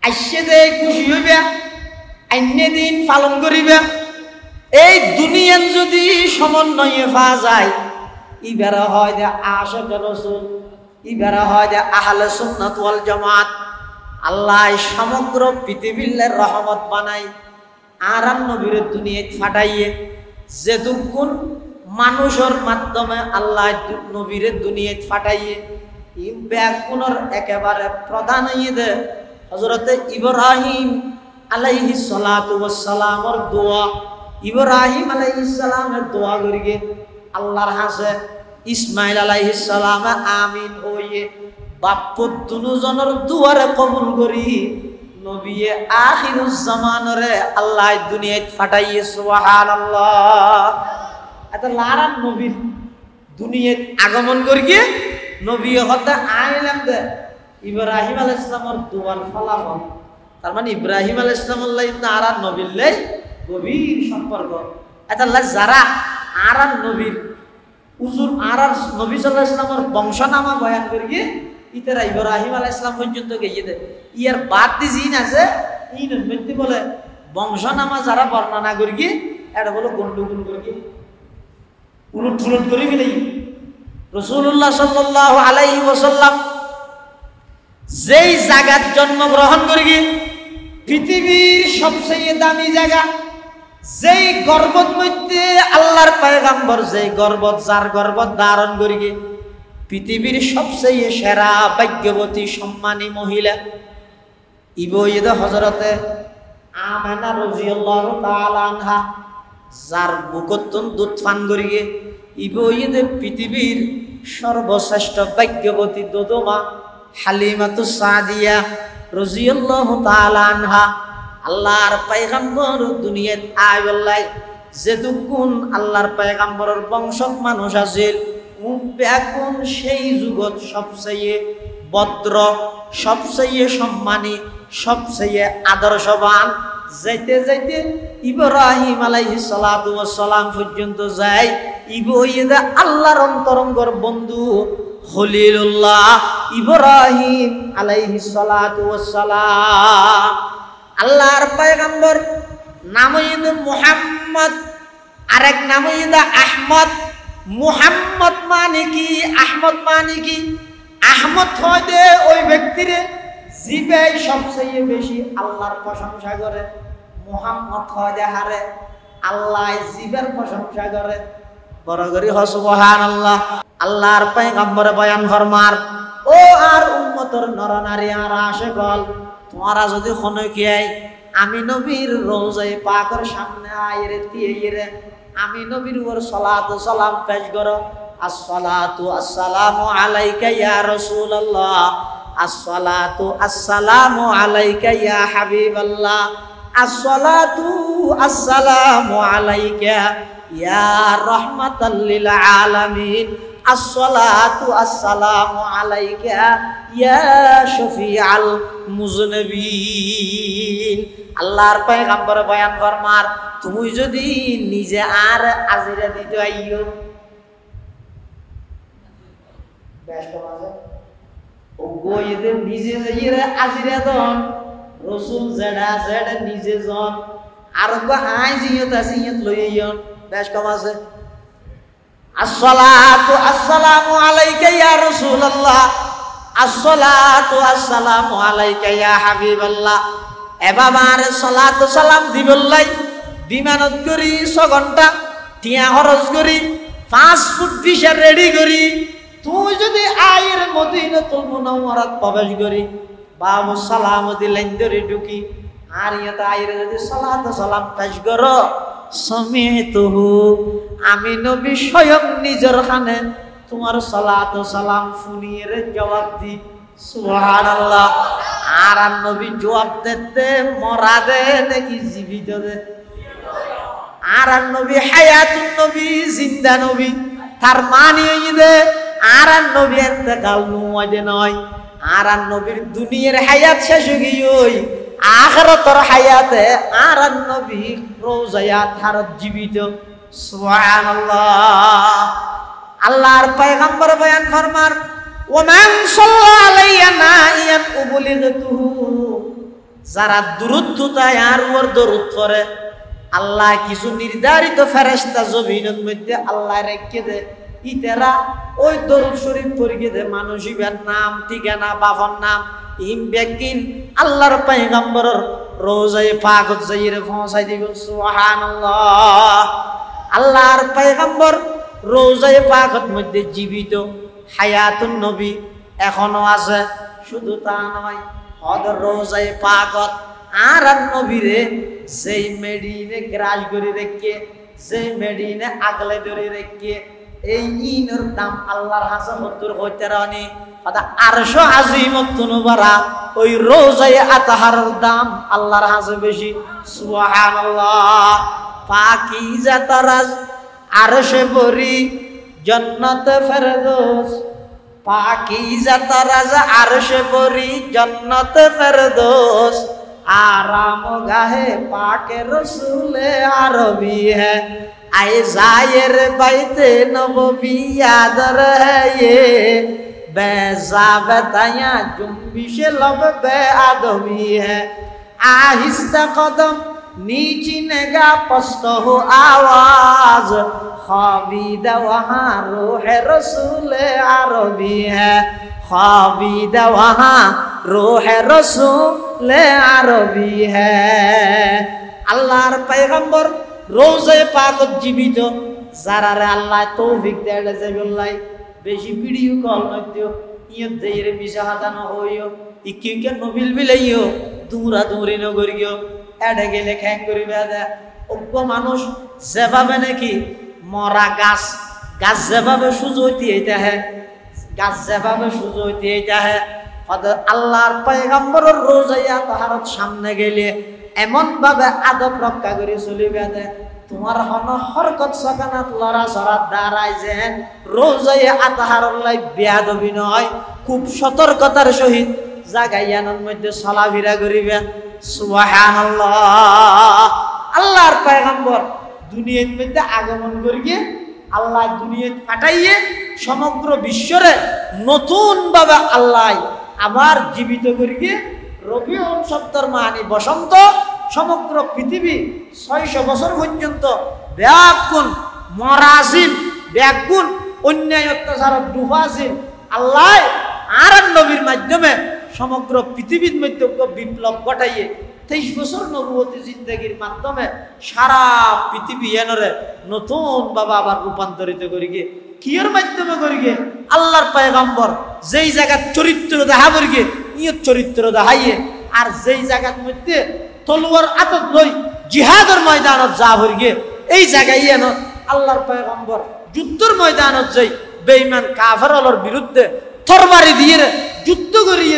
আইসে যে খুশি হইবে অন্য দিন পালন করিবে এই দুনিয়ান যদি সমন্বয়ে পাওয়া যায় ইবারা হয় যে আশিকে রাসূল ইবারা হয় যে আহলে সুন্নাত ওয়াল জামাত আল্লাহ সমগ্র পৃথিবীর রহমত বানাই আর নবীর দুনিয়ায় ফাটাইয়ে যেটুকুন মানুষের মাধ্যমে আল্লাহ নবীর দুনিয়ায় ফাটাইয়ে ই ব্যাকুনের একেবারে প্রধান ঈদে হযরত ইব্রাহিম আলাইহিস সালাতু ওয়াস সালামের দোয়া ইব্রাহিম আলাইহিস সালামের দোয়া করিগে আল্লাহর হাসে ইসমাইল আলাইহিস সালাম আমিন হইয়ে বাপ্পু দুজনের দুয়ারে কবুল করি নবী আখিরুজ জামানরে আল্লাহ দুনিয়ায় ফাটাইয়ে সুবহানাল্লাহ এত লারান নবীর দুনিয়ায় আগমন করিয়ে নবী হতে আইলাম দে ইব্রাহিম আলাইহিস সালামের দুয়ার ফলাফল তার মানে ইব্রাহিম আলাইহিস সালামের লাইন আর নবীর লাই গভীর সম্পর্ক এত যারা আর নবীর উজুর আর নবী সাল্লাল্লাহু আলাইহি ওয়াসাল্লামের বংশনামা বয়ান করিয়ে ইতারা ইব্রাহিম আলাইহিস সালাম পর্যন্ত গিয়ে দে ইয়ার বাদ দি জিন আছে এই নবী বলে বংশনামা যারা বর্ণনা করিয়ে এটা বলে গন্ডগোল করিয়ে উলট করে ফেলে রাসূলুল্লাহ সাল্লাল্লাহু আলাইহি ওয়াসাল্লাম যেই জায়গায় জন্মগ্রহণ করিয়ে পৃথিবীর সবচেয়ে দামি জায়গা যেই গর্বত মধ্যে আল্লাহর পয়গম্বর যেই গর্বত যার গর্বত ধারণ করিয়ে পৃথিবীর সবচেয়ে সেরা ভাগ্যবতী সম্মানী মহিলা ইবইদ হযরতে আমেনা রাদিয়াল্লাহু তাআলা আনহা যার বুকতন দুধ পান করিয়ে ইবইদ পৃথিবীর সর্বশ্রেষ্ঠ ভাগ্যবতী দোদমা হালিমাতুস সাদিয়া রাদিয়াল্লাহু তাআলা আনহা আল্লাহর পয়গম্বর দুনিয়াত আইলাই যেটুকুন আল্লাহর পয়গম্বরের বংশক মানুষ আছিল ব্যাকুন সেই যুগত সবচেয়ে ভদ্র সবচেয়ে সম্মানী সবচেয়ে আদর্শবান যাইতে যাইতে ইব্রাহিম আলাইহিস সালাতু ওয়াস সালাম পর্যন্ত যায় ইবইদা আল্লাহর অন্তরঙ্গর বন্ধু খলিলুল্লাহ ইব্রাহিম আলাইহিস সালাতু ওয়াস সালাম আল্লাহর পয়গম্বর নাম হইল মুহাম্মদ আরেক নাম হইল আহমদ মুহাম্মদ মানে কি আহমদ মানে কি আহমদ হয় দে ওই ব্যক্তিরে জিবে সবচেয়ে বেশি আল্লাহর প্রশংসা করে মুহাম্মদ হয় দে হারে আল্লাহ জিবের প্রশংসা করে বড় করি সুবহানাল্লাহ আল্লাহর পয়গম্বর বয়ান ফরমার ও আর উম্মতের নরনারী আর আশিকল তোমরা যদি কোনে কি আমি নবীর রওজায়ে পাকের সামনে আইরে তিয়েরে আমি নবীর উপর সালাত ও সালাম পেশ করো আসসালাতু আসসালামু আলাইকা ইয়া রাসূলুল্লাহ আসসালাতু আসসালামু আলাইকা ইয়া হাবিবাল্লাহ আসসালাতু আসসালামু আলাইকা ইয়া রাহমাতাল লিল আলামিন আসসালাতু আসসালামু আলাইকা ইয়া শফিআল মুজনবিন আল্লাহর পয়গম্বর বয়ান ফরমার তুমি যদি নিজে আর আজিরা দিতে আইও বেশ আছে ও গোয়েদে নিজে যাইরে আজিরা দন রাসূল জেডা জেডা নিজে জন আর গো আই জিয়ত আসিয়ত লইয়ন বেশ কম আছে আসসালাতু আসসালামু আলাইকা ইয়া রাসূলুল্লাহ আসসালাতু আসসালামু আলাইকা ইয়া হাবিবাল্লাহ এবাবার সালাত সালাম দিবল্লাই বিমানত করি 6 ঘন্টা টিয়া খরচ করি 5 ফুট ভিসা রেডি করি তুই যদি আয়ের মদিনাতুল মুনাওয়ারাত প্রবেশ করি বাবু সালাম দিলেন ধরে ঢুকি আর ইয়াতে আয়ের যদি সালাত সালাম পেশ করো সমিতুহু আমি নবী স্বয়ং নিজের কানে তোমার সালাত সালাম শুনিয়ে জবাব দি সুবহানাল্লাহ আর নবী জবাব দিতে মরা দে নাকি জীবিত দে আর নবী হায়াতুন নবী জিন্দা নবী তার মানে এই দে আর নবী ইন্তেকাল নয় নয় আর নবীর দুনিয়ার হায়াত শেষ হয়ে গই আখিরাতের হায়াতে আর নবী রওজায়াত হারত জীবিত সুবহানাল্লাহ আল্লাহর পয়গম্বর বয়ান ফরমার ওমান সাল্লা আলাইয়া নাইয়ান উবলিগতুহু যারা দুরূদ তাই আর ওর দরুদ পড়ে আল্লাহ কিছু নির্ধারিত ফেরেশতা জমিনের মধ্যে আল্লাহ রেখে দে ইতেরা ওই দরুদ শরীফ পড়িয়ে দে মানুষের নাম ঠিকানা বাবার নাম ইম বেকিন আল্লাহর পয়গম্বরের রোজায়ে পাকত যাইরে পৌঁছাই দিব সুবহানাল্লাহ। আল্লাহর পয়গম্বর রোজায়ে পাকত মধ্যে জীবিত হায়াতুন নবী এখনো আছে। শুধু তা নয় হদর রোজায়ে পাকত আর নবীরে যেই মেডিনে গ্রাস করে রেখে যেই মেডিনে আগলে ধরে রেখে এই ইনের দাম আল্লাহর হাসা হদ্দুর হইতে রানি আরশো আজিমতুন বারা ওই রোজায়ে আতাহারের দাম আল্লাহর হাসে বেশি সুবহানাল্লাহ। পাকিজা তারাজ আরশে বরি জান্নাত ফেরদৌস পাকিজা তারাজ আরশে বরি জান্নাত ফেরদৌস आराम गाहे पाके रसूले अरबी है आए जायर बैते नबवी यादर है ये बैजा बताया जुम्बिश लब बे आदमी है आहिस्ता कदम नीची नेगा पस्त हो आवाज खाबीदा वहाँ रूह रसूले अरबी है खाबीदा वहाँ रूह रसूल अरबी है। আল্লাহর পয়গম্বর রোজায়ে পাকত জীবিত যারারে আল্লাহ তৌফিক দেয় যাইবল্লাই বেশি ভিডিও কল নদিও ইয়ে দেইরে বিশাহাদানো হইও ইকিকে নবিল বিলাইও দূরা দূরি নগরিও এডে গেলে খ্যাং করিবে দে অজ্ঞ মানুষ যেভাবে নাকি মরা গাছ গাছ যেভাবে সুজইতে এইটা হে গাছ যেভাবে সুজইতে এইটা হে আল্লাহর পয়গম্বরের রোজায়া তাহারত সামনে গেলে এমন ভাবে আদব রক্ষা করে চলিবে দে তোমার হন হরকত সকানাত লড়া সরা দাঁড়ায় যে রোজায়া আতাহারর লাই বেয়াদবি নয় খুব সতর্কতার সহিত জাগাইয়ানোর মধ্যে চলাফেরা করিবে সুবহানাল্লাহ। আল্লাহর পয়গম্বর দুনিয়ার মধ্যে আগমন করিয়ে আল্লাহ দুনিয়া পাঠাইয়ে সমগ্র বিশ্বরে নতুন ভাবে আল্লাহ আবার জীবিত করিয়ে রবিউল সত্তর মানি বসন্ত সমগ্র পৃথিবী 600 বছর পর্যন্ত ব্যাকুল মরাজিল ব্যাকুল অন্যায় অত্যাচার ডুবাজিল আল্লাহ আর নবীর মাধ্যমে সমগ্র পৃথিবীর মধ্যে বিপ্লব ঘটাইয়ে 23 বছর নবুয়তি জিন্দেগির মাধ্যমে সারা পৃথিবী এনরে নতুন বাবা আবার রূপান্তরিত করিগে কিয়ের মাধ্যমে করিগে আল্লাহর পয়গম্বর যেই জায়গা চরিত্র দেখা করিগে ইয়ত চরিত্র দেখাইয়ে আর যেই জায়গার মধ্যে তলোয়ার আতত লই জিহাদের ময়দানত যা করিগে এই জায়গায় এন আল্লাহর পয়গম্বর যুদ্ধের ময়দানত যাই বেঈমান কাফেরদের বিরুদ্ধে তরবারি দিয়ে যুদ্ধ করিয়ে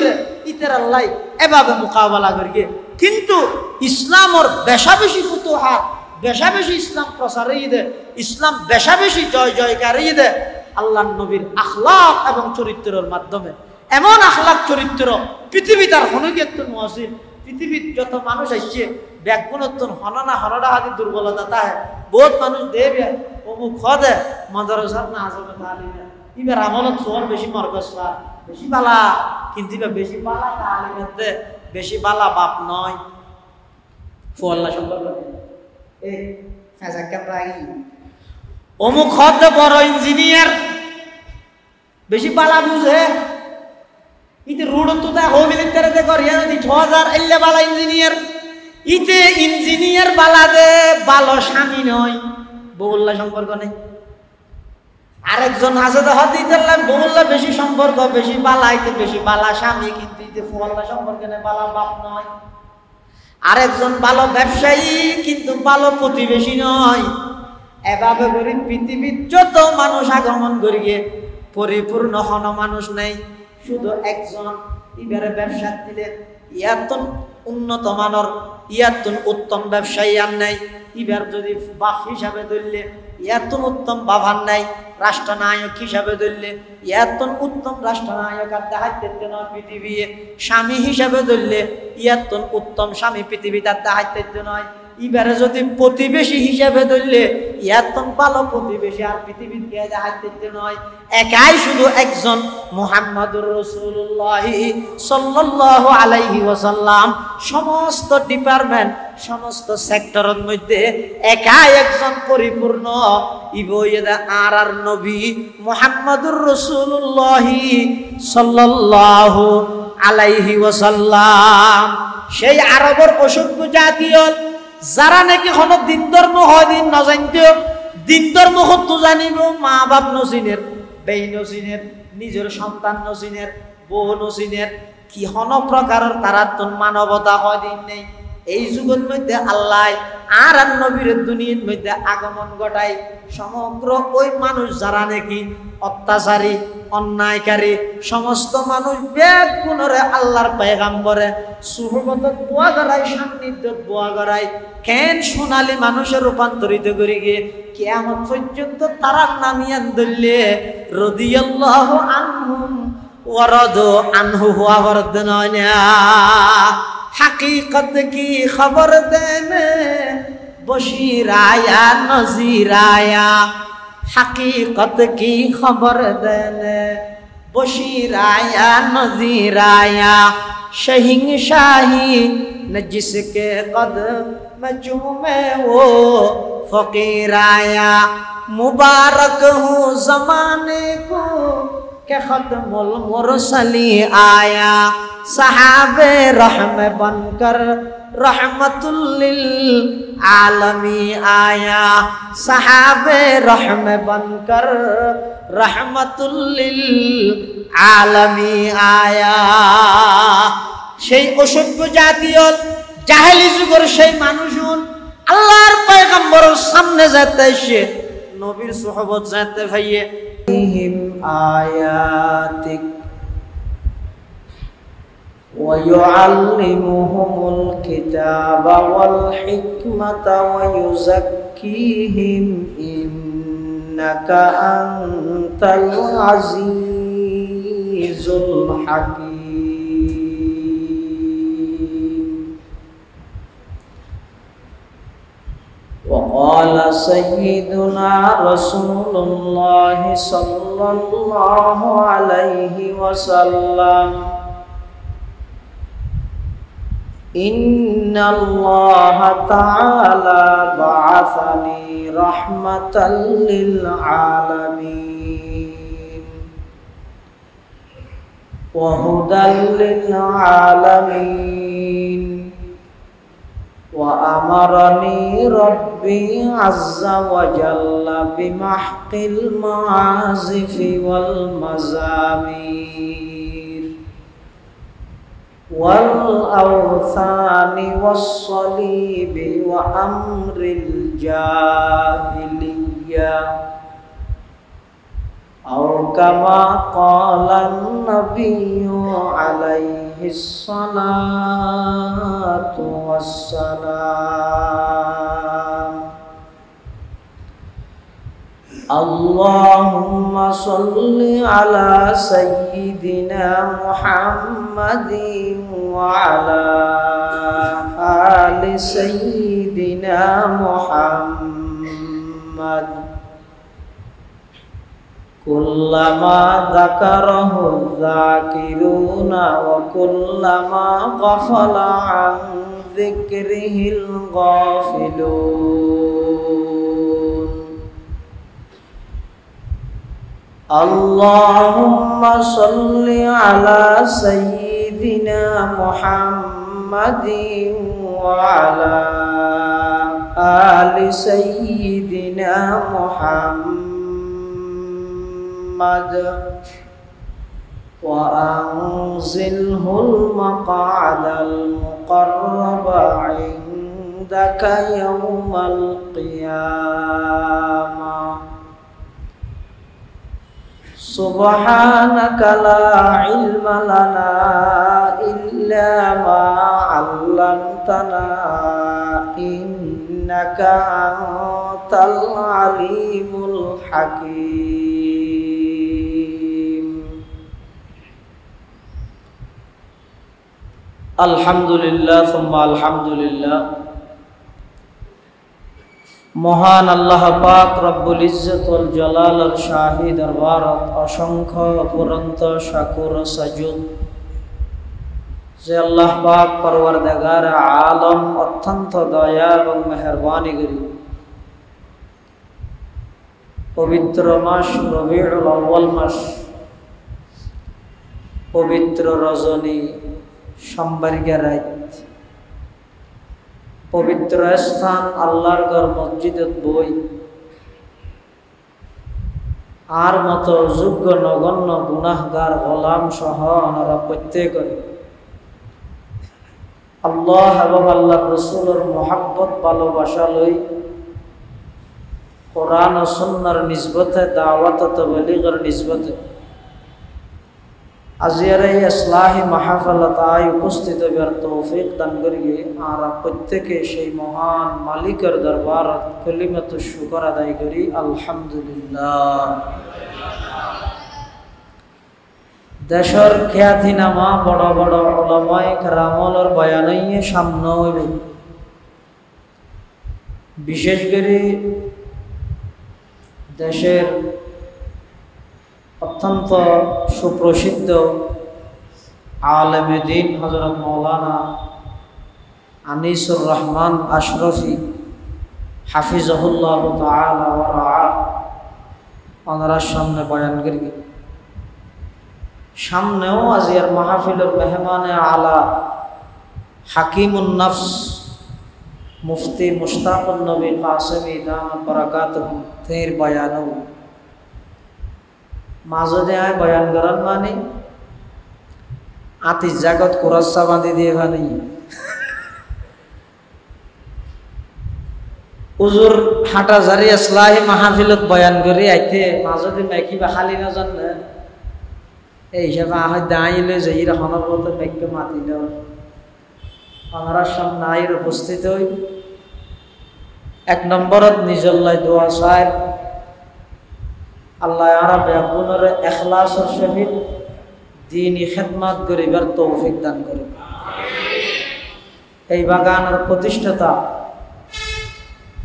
ইতার আল্লাহ এভাবে মোকাবেলা করিগে কিন্তু ইসলামর বেশা বেশি ফুতুহাত বেশা বেশি ইসলাম প্রসারিয়ে দে ইসলাম বেশা বেশি জয় জয়কারিয়ে দে আল্লাহর নবীর আখলাক এবং চরিত্রের মাধ্যমে এমন আখলাক চরিত্র পৃথিবী তার হনগিয়তন মহসিন পৃথিবীর যত মানুষ আসছে ব্যাগুণতন হননা হনডা হাতি দুর্বলতা তাহে বহুত মানুষ দেবে অমুক খদে মাদ্রাসার না আজমে তালিমে ইবার আমলত সোর বেশি মরকসলা বেশি বালা কিন্তু বেশি বালা তালিমেতে বেশি বালা বাপ নয় ফুয়াল্লা সম্পর্ক এই ফেজাক্কান রাগি অমুক খদে বড় ইঞ্জিনিয়ার বেশি বালা বুঝে ইতে রোড তো তা হোবিলে তেরে দে কর ইয়া দি 6000 এল্লে বালা ইঞ্জিনিয়ার ইতে ইঞ্জিনিয়ার বালা দে ভালো স্বামী নয় বউল্লা সম্পর্ক নেই আরেকজন আছে তো হদিতাল্লাহ বউল্লা বেশি সম্পর্ক বেশি বালা ইতে বেশি বালা স্বামী কিন্তু ইতে ফুয়াল্লা সম্পর্ক নেই বালা বাপ নয় আরেকজন ভালো ব্যবসায়ী কিন্তু ভালো প্রতিবেশী নয় এভাবে করে পৃথিবীর যত মানুষ আগমন করিয়ে পরিপূর্ণ হন মানুষ নেই শুধু একজন ইবারে ব্যবসা দিলে ইয়াতন উন্নত মানের ইয়াতন উত্তম ব্যবসায়ী আর নাই ইবার যদি বাপ হিসাবে ধরলে ইয়াতন উত্তম বাবার নাই রাষ্ট্রনায়ক হিসাবে ধরলে ইয়াতন উত্তম রাষ্ট্রনায়ক আর দেখাইতে নয় পৃথিবী স্বামী হিসাবে ধরলে ইয়াতন উত্তম স্বামী পৃথিবী তার দেখাইতে নয় এবারে যদি প্রতিবেশী হিসাবে ধরলে এত ভালো প্রতিবেশী আর পৃথিবীতে হাইতে নয়। একাই শুধু একজন মুহাম্মাদুর রাসূলুল্লাহ সাল্লাল্লাহু আলাইহি ওয়াসাল্লাম সমস্ত ডিপার্টমেন্ট সমস্ত সেক্টরের মধ্যে একাই একজন পরিপূর্ণ ইবয়েদা আর নবী মুহাম্মাদুর রাসূলুল্লাহ সাল্লাল্লাহু আলাইহি ওয়াসাল্লাম। সেই আরবের অসভ্য জাতীয় যারা নাকি কোনো দিন ধর্ম হয় দিন না জানতে, দিন ধর্ম হতো জানিব মা বাপ নসিনের, বেই নসিনের, নিজের সন্তান নসিনের, বউ নসিনের, কি হন প্রকারের তারা তো মানবতা হয় দিন নেই। এই যুগের মধ্যে আল্লাহ আর নবীর দুনিয়ার মধ্যে আগমন ঘটায় সমগ্র ওই মানুষ যারা নাকি অত্যাচারী অন্যায়কারী সমস্ত মানুষ বেগ গুণরে আল্লাহর পয়গাম্বরে সুহবতত বোয়া গড়ায়, সান্নিধ্যত বোয়া গড়ায়, কেন সোনালী মানুষের রূপান্তরিত করে গিয়ে কিয়ামত পর্যন্ত তারা নামিয়ান ধরলে রাদিয়াল্লাহু আনহুম ওয়া রাদু আনহু হুয়া বরদনা। हकीकत की खबर देने बशीर आया नज़ीर आया, हकीकत की खबर देने बशीर आया नज़ीर आया, शहंशाही न जिसके कदम चूमे वो फ़कीर आया, मुबारक हूँ ज़माने को के खत्मुल मुरसली आया, सहाबे रहम बनकर रहमतुल लिल आलमी आया, सहाबे रहम बनकर रहमतुल लिल आलमी आया। সেই অসভ্য জাতীয় জাহেলি যুগের সেই মানুষজন আল্লাহর পয়গম্বরের সামনে যেতে এসে নবীর সুহবত যেতে ভাইয়ে آياتك ويعلمهم الكتاب والحكمة ويزكيهم إنك أنت العزيز الحكيم. وقال سيدنا رسول الله صلى الله عليه وسلم إن الله تعالى بعثني رحمة للعالمين وهدى للعالمين وأمرني ربي عز وجل بمحق المعازف والمزامير والأوثان والصليب وأمر الجاهلية أو كما قال النبي عليه الصلاة والسلام. اللهم صل على سيدنا محمد وعلى آل سيدنا محمد كلما ذكره الذاكرون وكلما غفل عن ذكره الغافلون. اللهم صل على سيدنا محمد وعلى آل سيدنا محمد وأنزله المقعد المقرب عندك يوم القيامة. سبحانك لا علم لنا إلا ما علمتنا إنك أنت العليم الحكيم. الحمد لله ثم الحمد لله মহান আল্লাহ পাক রব্বুল ইজ্জত ওয়াল জালালের শাহী দরবারত অসংখ্য অফুরন্ত শাকুর ও সাজুদ যে আল্লাহ পাক পরওয়ারদিগার আলম অত্যন্ত দয়া এবং মেহেরবানি করি পবিত্র মাস রবিউল আউয়াল মাস পবিত্র রজনী সোমবারের রাত পবিত্র স্থান আল্লাহর ঘর মসজিদত বই আর মতো যোগ্য নগণ্য গুনাহগার গোলাম সহ ওনারা প্রত্যেক আল্লাহ এবং আল্লাহ রসুলের মহাব্বত ভালোবাসা লই কোরআন ও সুন্নাহর নিসবতে দাওয়াত ও তাবলীগের নিসবতে আজিয়ার এই ইসলাহি মাহফিলতায় উপস্থিত হবার তৌফিক দান করিয়ে আমরা প্রত্যেকে সেই মহান মালিকের দরবারত কালিমাতুশ শুকর আদায় করি আলহামদুলিল্লাহ। দেশের খ্যাতিনামা বড় বড় উলামায়ে কেরামর বয়ানই সামনে হইল, বিশেষ করে দেশের অত্যন্ত সুপ্রসিদ্ধ আলেমে দ্বীন হযরত মাওলানা আনিসুর রহমান আশরফি হাফিজাহুল্লাহ তাআলা ওয়া রাআ ওনার সামনে বয়ান করি। সামনেও আজিয়ার মাহফিলের মেহমানে আলা হাকিমুন নফস মুফতি মুশতাকুন নবী কাসেমি দামাত বারাকাতুহু তের বয়ানও মাঝে আয় বয়ান করার মানে আতি জাগত কুরাসা বাঁধি দিয়ে ভানি হুজুর হাঁটা জারি ইসলাহি মাহফিলত বয়ান করে আইতে মাঝে মেকি বা খালি না জান এই হিসাবে আহ দাঁড়িয়ে যাই রহনের মতো মেঘকে মাতিল আমার সামনে আয়ের উপস্থিত হই এক নম্বরত নিজল্লাই দোয়া চায় আল্লাহ আরা ব্যাগুনের এখলাসের সহিত দ্বীনি খেদমত করিবার তৌফিক দান করে। এই বাগানের প্রতিষ্ঠাতা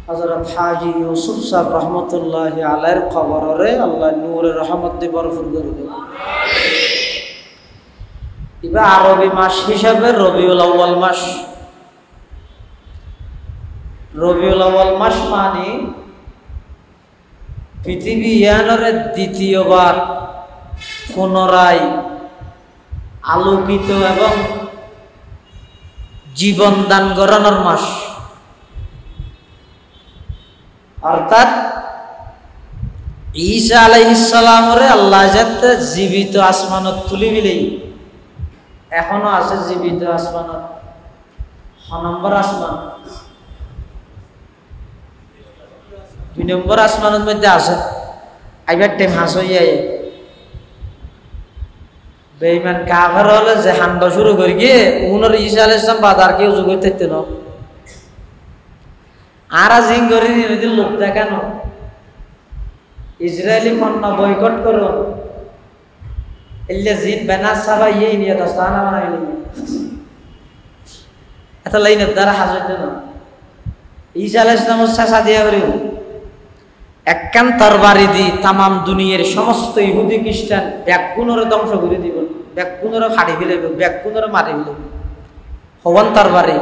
হযরত হাজী ইউসুফ সাহেব রহমতুল্লাহি আলাইহির কবরে আল্লাহ নূরে রহমত দিয়ে ভরপুর করে দেবে। এবার আরবি মাস হিসাবে রবিউল আউয়াল মাস, রবিউল আউয়াল মাস মানে পৃথিবী ইয়ানরে দ্বিতীয়বার পুনরায় আলোকিত এবং জীবন দান করানোর মাস, অর্থাৎ ঈসা আলাইহিস সালামরে আল্লাহ যাতে জীবিত আসমানত তুলি বিলেই এখনো আছে জীবিত আসমানত 6 নম্বর আসমান 2 নম্বর আসমানের মধ্যে আছে আইবার টাইম হাস হইয়া বেঈমান কাফের হলে যে হান্ডা শুরু করে গিয়ে উনার ঈসা আলাইহিস সালাম বাজার কেউ যোগ করতে না আর জিং করে নিয়ে লোক দেখানো ইসরায়েলি পণ্য বয়কট করো এলে জিন ব্যানার সাবাই এই নিয়ে দস্তানা বানাইলি এত লাইনের দ্বারা হাজর না ঈসা আলাইহিস সালামের চাচা দিয়া করিব একখান তরবারি দি তামাম দুনিয়ার সমস্ত ইহুদি খ্রিস্টান ব্যাকুণরে ধ্বংস করে দিব, ব্যাকুণরে ফাড়ি ফেলাইব, ব্যাকুণরে মারি ফেলাইব। হওয়ান তরবারি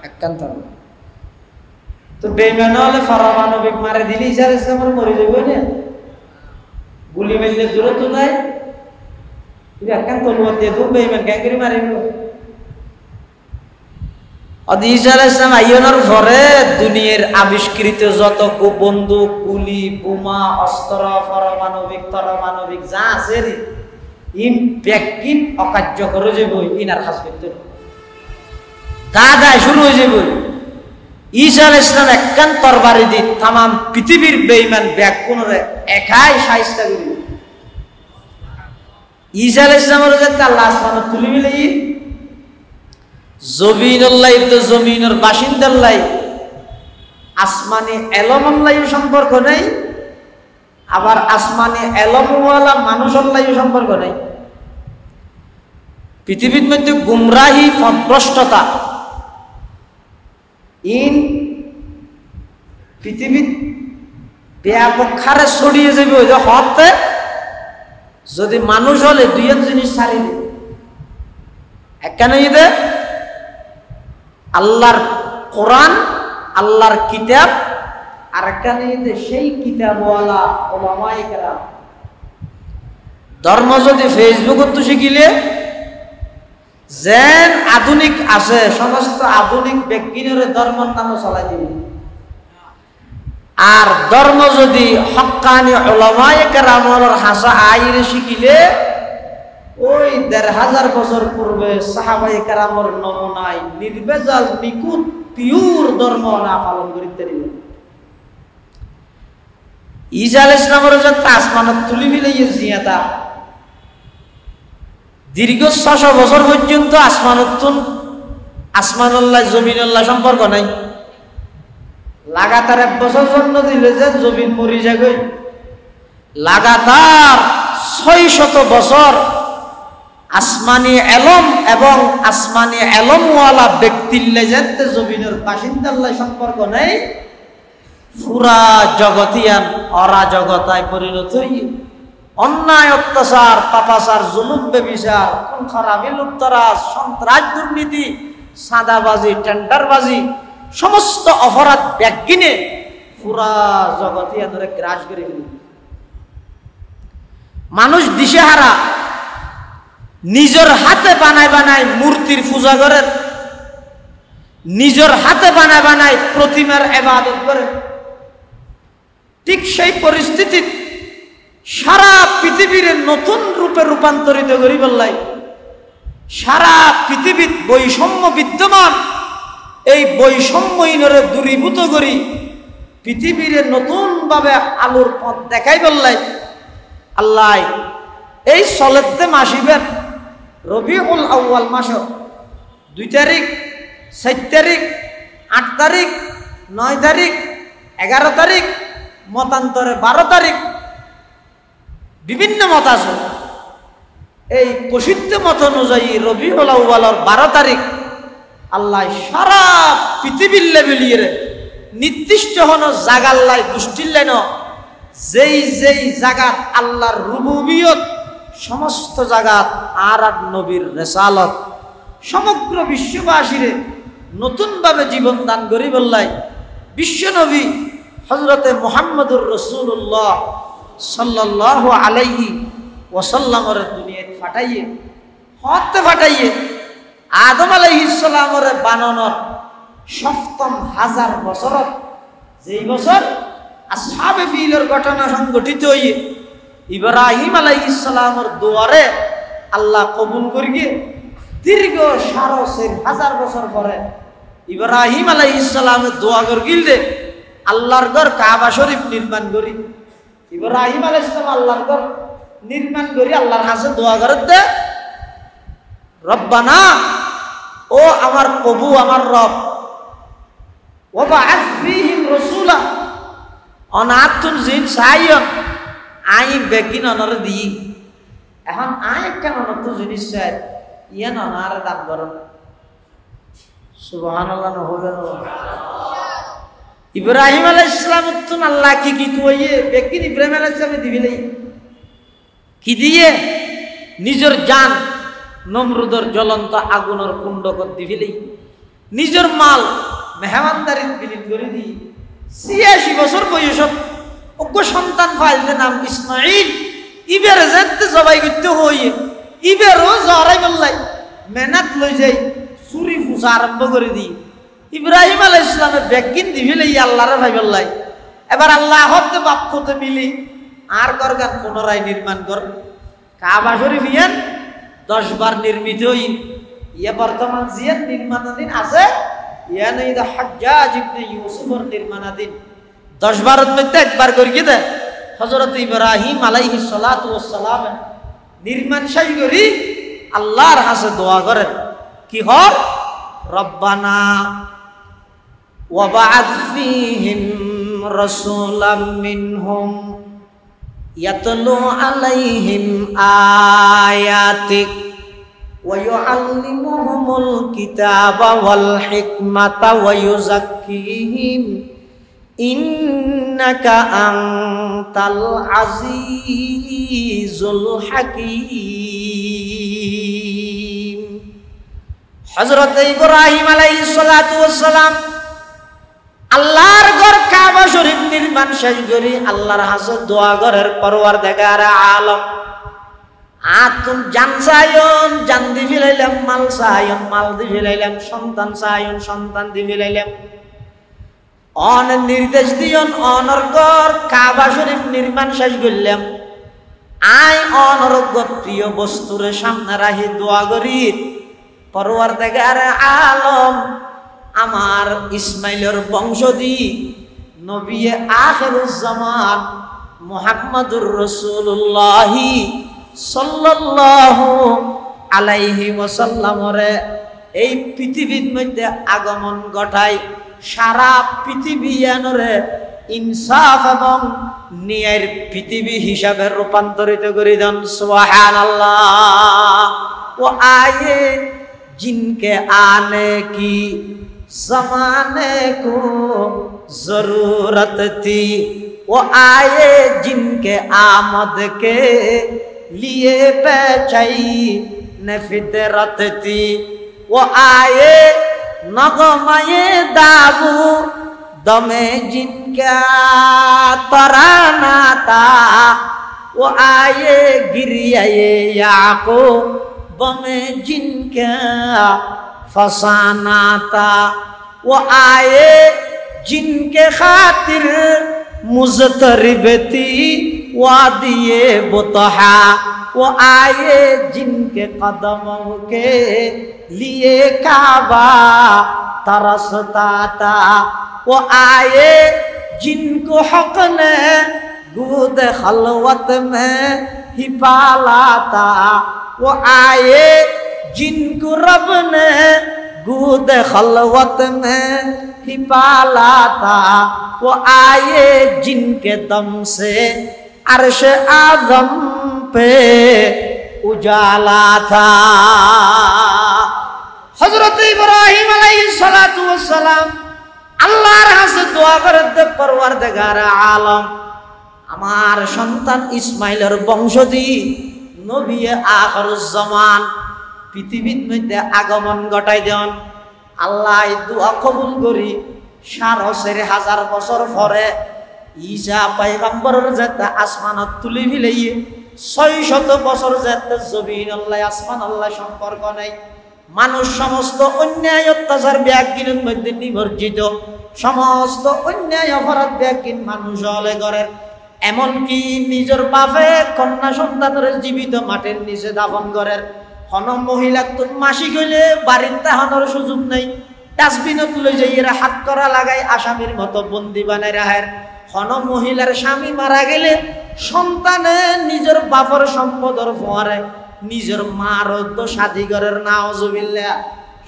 একখান তরবারি তো বেঈমান হলে পারমাণবিক মারে দিলি ঈসা আলাইহিস সালাম মরে যাবে না, গুলি মেললে দূরে তো নাই একখান তলোয়ার দিয়ে তো বেঈমান গ্যাঙ্গরি মারিব। ঈসা আলাইহিস সালাম আইয়নার পরে দুনিয়ার আবিষ্কৃত যত বন্দুক গুলি বোমা অস্ত্র পারমাণবিক তরমাণবিক যা আছে ইন ব্যাকিন অকার্যকর হয়ে যাব, ইনার খাস করতে দাদায় শুরু হয়ে যাব। ঈসা আলাইহিস সালাম একখান তরবারি দি তামাম পৃথিবীর বেঈমান ব্যাকুণরে একাই শায়েস্তা করিব। ঈসা আলাইহিস সালামের যাতে আল্লাহ আসমানে তুলি মিলাই জমিনুল্লাহ তো জমিনের বাসিন্দাল্লাই আসমানি এলমল্লাই সম্পর্ক নেই, আবার আসমানি এলমওয়ালা মানুষল্লাই সম্পর্ক নেই। পৃথিবীর মধ্যে গুমরাহি পথভ্রষ্টতা ইন পৃথিবীর ব্যাপক হারে ছড়িয়ে যাবে ওই যে হতে যদি মানুষ হলে দুই এক জিনিস ছাড়ি দেবে একখানে ঈদে আল্লাহর কোরআন আল্লাহর কিতাব আর একখানে ঈদে সেই কিতাবওয়ালা ওলামায়ে কেরাম ধর্ম যদি ফেসবুকত তো শিখিলে যেন আধুনিক আছে সমস্ত আধুনিক বিজ্ঞানের ধর্মের নামে চলাই দিবে আর ধর্ম যদি হক্কানি উলামায়ে কেরামের হাসা আইরে শিখিলে ওই ১৫০০ বছর পূর্বে সাহাবায়ে কেরামের নমুনায় নির্ভেজাল নিখুঁত পিওর ধর্ম না পালন করিতে দিবে ঈসা আলাইহিস সালামের যে আসমানত তুলি ফেলাইয়ে জিয়াতা দীর্ঘ ৬০০ বছর পর্যন্ত আসমানুল্লাহ জমিনুল্লাহ সম্পর্ক নাই লাগাতার ১ বছর জন্য দিলে যে জমিন মরি যাবে লাগাতার ৬০০ বছর আসমানি এলম এবং আসমানি এলমওয়ালা ব্যক্তির লেজেতে জমিনের বাসিন্দাল্লাহ সম্পর্ক নেই পুরা জগতিয়ান অরাজকতায় পরিণত হয়ে অন্যায় অত্যাচার পাপাচার জুলুম ব্যভিচার খুন খারাপি লুপ্তরাজ সন্ত্রাস দুর্নীতি সাদাবাজি টেন্ডারবাজি সমস্ত অপরাধ ব্যাগিনে পুরা জগতিয়া ধরে গ্রাস করে ফেল মানুষ দিশেহারা নিজের হাতে বানায় মূর্তির পূজা করেন নিজের হাতে বানায় প্রতিমার ইবাদত করেন ঠিক সেই পরিস্থিতি সারা পৃথিবীর নতুন রূপে রূপান্তরিত করি বললাই সারা পৃথিবীর বৈষম্য বিদ্যমান এই বৈষম্যহীনরে দূরীভূত করি পৃথিবীর নতুন ভাবে আলোর পথ দেখাই বললাই আল্লাহ এই সলেতে মাসিবেন রবিউল আউয়াল মাস 2 তারিখ 4 তারিখ 8 তারিখ 9 তারিখ 11 তারিখ মতান্তরে 12 তারিখ বিভিন্ন মত আছে এই প্রসিদ্ধ মত অনুযায়ী রবিউল আউয়ালের 12 তারিখ আল্লাহ সারা পৃথিবীর লেভেলিয়ে নির্দিষ্ট হন জাগাল্লাই গোষ্ঠীর লাইন যেই জাগাত আল্লাহর রুবুবিয়ত সমস্ত জাগাত আর নবীর রেসালত সমগ্র বিশ্ববাসীরে নতুন ভাবে জীবন দান করি বললাই বিশ্ব নবী হযরতে মুহাম্মদুর রাসূলুল্লাহ সাল্লাল্লাহু আলাইহি ওয়াসাল্লামের দুনিয়ায় ফাটাইয়ে আদম আলাইহিস সালামের বানানোর ৭ম হাজার বছরত যেই বছর আসহাবে ফিলের ঘটনা সংঘটিত হয়ে ইব্রাহিম আলাইহিস সালামের দুয়ারে আল্লাহ কবুল করিয়ে দীর্ঘ ১৫০০০ বছর পরে ইব্রাহিম আলাইহিস সালামের দোয়া করিল দে আল্লাহর ঘর কাবা শরীফ নির্মাণ করি ইব্রাহিম আলাইহিস সালাম আল্লাহর ঘর নির্মাণ করি আল্লাহর কাছে দোয়া করে দে রব্বানা ও আমার প্রভু আমার রব ওয়াবা'আথ ফীহিম রাসূলা অনাতুন জিন সাইয়ন আই বেগিন অনরে দি এখন আয় কেন নতুন জিনিস চাই ইয়ান অনারে দান করো সুবহানাল্লাহ হবে ইব্রাহিম আলাইহিস সালাম তো আল্লাহ কি কইয়ে বেগিন ইব্রাহিম আলাইহিস সালাম দিবিলাই কি দিয়ে নিজের জান নমরুদের জ্বলন্ত আগুনের কুণ্ড কর দিবিলাই নিজের মাল মেহমানদারি বিলীন করে দি ৮৬ বছর বয়সত অজ্ঞ সন্তান পাইলে নাম ইসমাইল ইবের যেতে জবাই করতে হইয়ে ইবেরও জরাই বললাই মেহনত লই যাই চুরি ফুসা আরম্ভ করে দি ইব্রাহিম আলাইহিস সালামের বেগিন দিবিলাই আল্লাহরে ভাই বললাই এবার আল্লাহ হতে বাপ কত মিলি আর করগান পুনরায় নির্মাণ কর কাবা শরীফ ইয়ান 10 বার নির্মিত হই ইয়া বর্তমান জিয়ান নির্মাণাধীন আছে ইয়ান এই হাজ্জাজ ইবনে ইউসুফের নির্মাণাধীন 10 বারের মধ্যে একবার করিয়ে দে হযরত ইব্রাহিম আলাইহিস সালাতু ওয়াস সালাম নির্মাণ শেষ করি আল্লাহর কাছে দোয়া করেন কি হয় রব্বানা ওয়াবা'আথ ফীহিম রাসূলাম মিনহুম ইয়াতলু আলাইহিম আয়াতিক ওয়া ইউআল্লিমুহুমুল কিতাবা ওয়াল হিকমাতা ওয়া ইউযাক্কিহিম ইন্নাকা আনতাল আজিজুল হাকীম। হযরত ইব্রাহিম আলাইহিস সালাতু ওয়াস সালাম আল্লাহর ঘর কাবা শরীফ নির্মাণ শেষ করি আল্লাহর হাজত দোয়া ঘরের পরওয়ারদিগার আলম আতুম জান চাইন জান দি ফিলাইলাম, মাল চাইন মাল দি ফিলাইলাম, সন্তান চাইন সন্তান দি ফিলাইলাম। অন নির্দেশ দিয়ন অনর ঘর কাবা শরীফ নির্মাণ শেষ করলাম। আই অনরজ্ঞ প্রিয় বস্তুরে সামনে রাখি দোয়া করি পরওয়ারদিগার আলম আমার ইসমাইলের বংশধী নবী আখিরুজ জামান মুহাম্মাদুর রাসূলুল্লাহ সাল্লাল্লাহু আলাইহি ওয়াসাল্লামরে এই পৃথিবীর মধ্যে আগমন ঘটায়, সারা পৃথিবীয়ানরে ইনসাফ এবং ন্যায়ের পৃথিবী হিসাবে রূপান্তরিত করে দেন। সুবহানাল্লাহ। ও আয়ে जिनके आने की ज़माने को ज़रूरत थी, वो आए जिनके आमद के लिए बेचैन फितरत थी। वो आए नगमे दाबू दमे जिनका तराना था, वो आए गिरिया याकूब बमे जिनका फसाना था। वो आए जिनके खातिर मुज़तरिब थी वादिये बुतहा। वो आए जिनके कदमों के लिए काबा तरसता था। वो आए जिनको हक ने दूध खलवत में ही पाला था। वो आए जिनको रब ने गूद खलवत में ही पाला था। वो आए जिनके दम से अर्श आज़म पे उजाला था। हजरत इब्राहिम अलैहिस्सलातु वस्सलाम আল্লাহর কাছে দোয়া করে পরওয়ারদিগার আলম আমার সন্তান ইসমাইলের বংশধী নবী আখিরুজ জামান পৃথিবীর মধ্যে আগমন ঘটাই দেন। আল্লাহ দোয়া কবুল করি ৪,৫০০ বছর পরে ঈসা পয়গম্বরের যেতে আসমানত তুলি ফিলাইয়ে ৬০০ বছর যেতে জমিন আল্লাহ আসমান আল্লাহ সম্পর্ক নাই। মানুষ সমস্ত অন্যায় অত্যাচার ব্যাগিনের মধ্যে নিমজ্জিত, সমস্ত অন্যায় অপরাধ ব্যাগিন মানুষ হলে করেন। এমনকি নিজের বাপে কন্যা সন্তানের জীবিত মাটির নিচে দাফন করেন। হন মহিলা তোর মাসিক হইলে বাড়ির তাহানোর সুযোগ নেই, ডাস্টবিনত লই যাই এরা হাত করা লাগাই আসামির মতো বন্দি বানায় রাখেন। হন মহিলার স্বামী মারা গেলে সন্তানে নিজের বাপর সম্পদর ফোয়ারে নিজের মার শাদি করের নাউজুবিল্লাহ।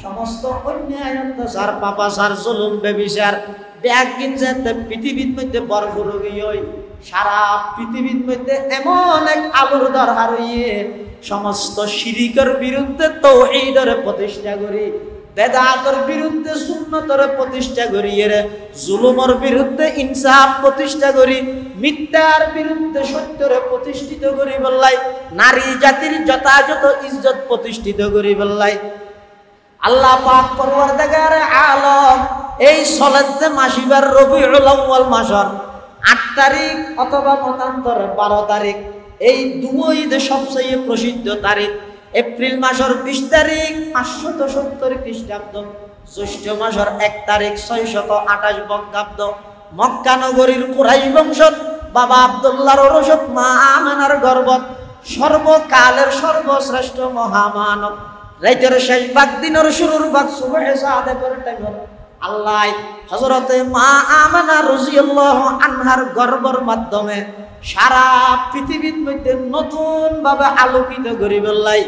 সমস্ত অন্যায় অত্যাচার পাপাচার জুলুম বেবিচার ব্যাগিন যেতে পৃথিবীর মধ্যে ভরপুর হই। সারা পৃথিবীর মধ্যে এমন এক আলোর দরকার হইয়ে সমস্ত শিরিকের বিরুদ্ধে তাওহীদের প্রতিষ্ঠা করি, বেদাতের বিরুদ্ধে সুন্নতের প্রতিষ্ঠা করি, জুলুমের বিরুদ্ধে ইনসাফ প্রতিষ্ঠা করি, মিথ্যার বিরুদ্ধে সত্যের প্রতিষ্ঠিত করি বললাই, নারী জাতির যথাযথ ইজ্জত প্রতিষ্ঠিত করি বললাই। আল্লাহ পাক পরওয়ারদিগার আলম এই সলাতে মাসিবার রবিউল আউয়াল মাসের ৮ তারিখ অথবা মতান্তর ১২ তারিখ, এই দুই সবচেয়ে প্রসিদ্ধ তারিখ। এপ্রিল মাসের ২০ তারিখ ৫৭০ খ্রিস্টাব্দ, জ্যৈষ্ঠ মাসের ১ তারিখ ৬২৮ বঙ্গাব্দ। মক্কা নগরীর কুরাইশ বংশত বাবা আব্দুল্লাহর ওরসত মা আমেনার গর্ভত সর্বকালের সর্বশ্রেষ্ঠ মহামানব রাইতের শেষ ভাগ দিনের শুরুর ভাগ সুবহে সাদেকের টাইম আল্লাহ হযরতে মা আমেনা রাদিয়াল্লাহু আনহার গর্ভের মাধ্যমে সারা পৃথিবীর মধ্যে নতুন ভাবে আলোকিত করি বললাই,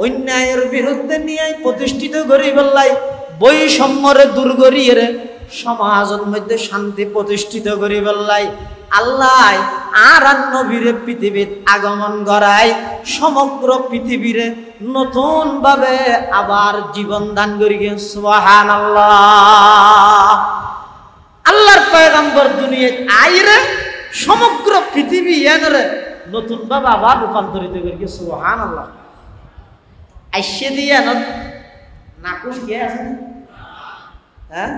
অন্যায়ের বিরুদ্ধে ন্যায় প্রতিষ্ঠিত করি বললাই, বৈষম্যরে দূর করিয়ে সমাজের মধ্যে শান্তি প্রতিষ্ঠিত করি বললাই। আল্লাহ আর নবীরে পৃথিবীর আগমন করায় সমগ্র পৃথিবীরে নতুন ভাবে আবার জীবন দান করি। সুবহানাল্লাহ। আল্লাহর পয়গম্বর দুনিয়ায় আইরে সমগ্র পৃথিবী এনরে নতুন ভাবে আবার রূপান্তরিত করি সুবহানাল্লাহ। আইসে দিয়ে নাকুশ গিয়ে আছে হ্যাঁ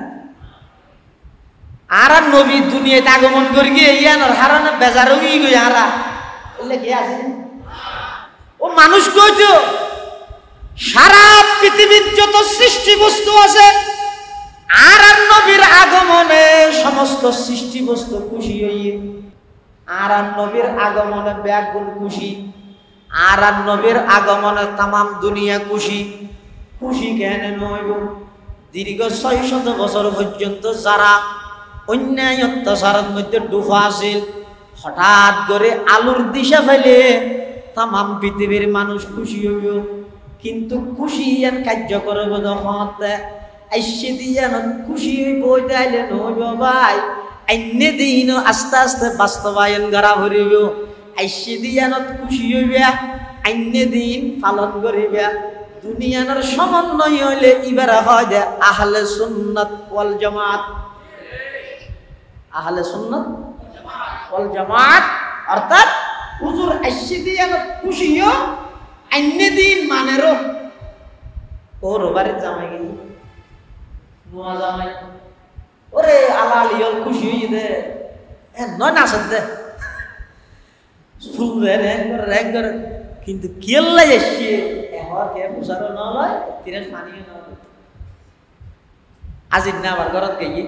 আর নবী দুনিয়াতে আগমন করি গিয়ে ইয়ানোর হারানো বেজারও গই হারা বললে কে আছে ও মানুষ কইতো সারা পৃথিবীর যত সৃষ্টি বস্তু আছে আর নবীর আগমনে সমস্ত সৃষ্টি বস্তু খুশি হইয়ে আর নবীর আগমনে ব্যাকুল খুশি আর নবীর আগমনে তামাম দুনিয়া খুশি। খুশি কেন নইব দীর্ঘ 600 বছর পর্যন্ত যারা অন্যায় অত্যাচারের মধ্যে ডুবা আছিল হঠাৎ করে আলোর দিশা ফেলে তামাম পৃথিবীর মানুষ খুশি হইব। কিন্তু খুশি আর কার্য করব যখন আইসে দিয়ে খুশি হইব তাইলে নইব ভাই অন্য দিন আস্তে আস্তে বাস্তবায়ন করা ভরিব। আইসে দিয়ে খুশি হইবা অন্য দিন পালন করিবা। দুনিয়ার সমন্বয় হইলে এবার হয় যে আহলে সুন্নাত ওয়াল জামাত। আহলে সুন্নাত ওয়াল জামাত অর্থাৎ হুজুর আইসে দিয়ে খুশি হইও অন্য দিন মানেরও ওর বাড়ির জামাই গেলি নোয়া জামাই ওরে আলালিয়ল খুশি হয়ে দে নয় না আসেন দে কিন্তু কেল্লাই এসছে এবার কে বুঝারও নয় তিনের পানিও নয়। আজি না আবার ঘরত গিয়ে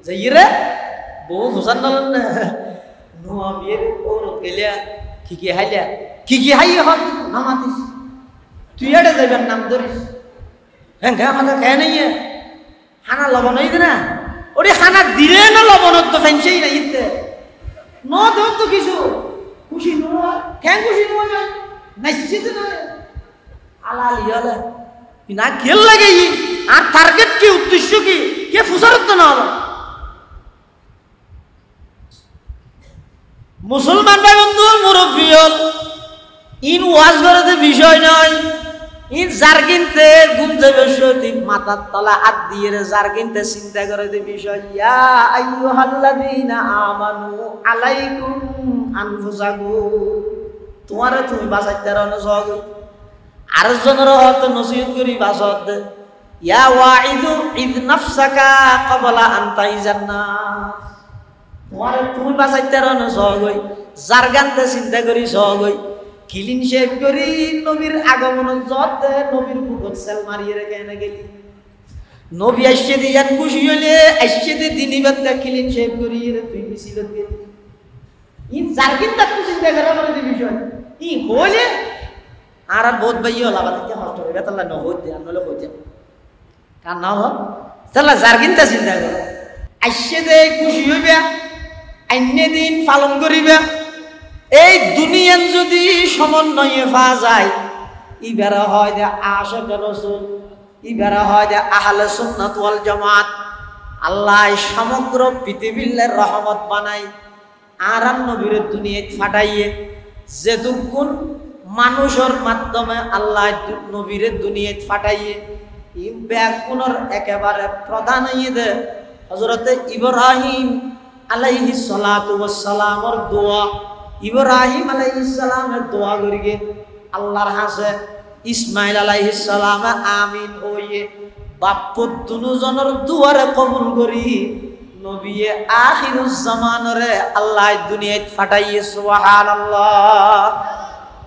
যে রে বউ বুঝার নলেন না নোয়া বিয়ের ওর গেলিয়া কি হাইলিয়া কি হাই হন নামাতিস তুই এটা যাইবার নাম ধরিস হ্যাঁ ঘা মাথা খেয়ে নেই হানা লবণ হইতে না ওরে হানা দিলে না লবণ তো ফেনছেই না ইতে ন দেখ তো কিছু খুশি নয় কেন খুশি নয় নিশ্চিত নয় আলালি হলে না খেল লাগে আর টার্গেট কি উদ্দেশ্য কি কে ফুসারত না হলো মুসলমান ভাই বন্ধু মুরব্বী হল ইন ওয়াজ করাতে বিষয় নয় ইন যার কিনতে ঘুম যাবে সতী মাথার তলা হাত দিয়ে যার কিনতে চিন্তা করে বিষয় ইয়া আইয়ুহাল্লাযীনা আমানু আলাইকুম আনফুসাকুম তোমারে তুমি বাঁচাইতে রানো সহজ আর জনের হত নসিহত করি বাঁচত ইয়া ওয়াইদু ইদ নাফসাকা ক্বাবলা আন তাইজান নাস তোমারে তুমি বাঁচাইতে রানো সহজ যার গানতে চিন্তা করি সহজ কিলিন শেভ করি নবীর আগমন যত নবীর বুকত সেল মারিয়ে রেখে এনে গেলি নবী আসছে দিয়ে খুশি হইলে আসছে দিয়ে দিনই বাদটা কিলিন শেভ করি তুই মিছিলত গেলি ইন যার কিন্তু চিন্তা করা মানে যে বিষয় ই হইলে আর বহুত ভাই হল আবার থেকে হস্ত হইবে তাহলে ন হইতে আর নলে হইতে কার না হোক তাহলে যার কিন্তু চিন্তা করো আসছে দিয়ে খুশি হইবে অন্য দিন পালন করিবে। এই দুনিয়ান যদি সমন্বয়ে পাওয়া যায় ইবারা হয় যে আশিক রাসূল ইবারা হয় যে আহলে সুন্নাত ওয়াল জামাত। আল্লাহ সমগ্র পৃথিবীর রহমত বানাই আর নবীর দুনিয়ায় ফাটাইয়ে যেটুকুন মানুষের মাধ্যমে আল্লাহ নবীর দুনিয়ায় ফাটাইয়ে ই ব্যাকুণর একেবারে প্রধান ঈদ হযরত ইব্রাহিম আলাইহিস সালাতু ওয়াস সালামের দোয়া। ইব্রাহিম আলাইহিস সালামের দোয়া করিগে আল্লাহর হাসে ইসমাইল আলাইহিস সালাম আমিন হইয়ে বাপ্পত দুজনের দুয়ারে কবুল করি নবী আখিরুজ জামানরে আল্লাহ দুনিয়ায় ফাটাইয়ে সুবহানাল্লাহ।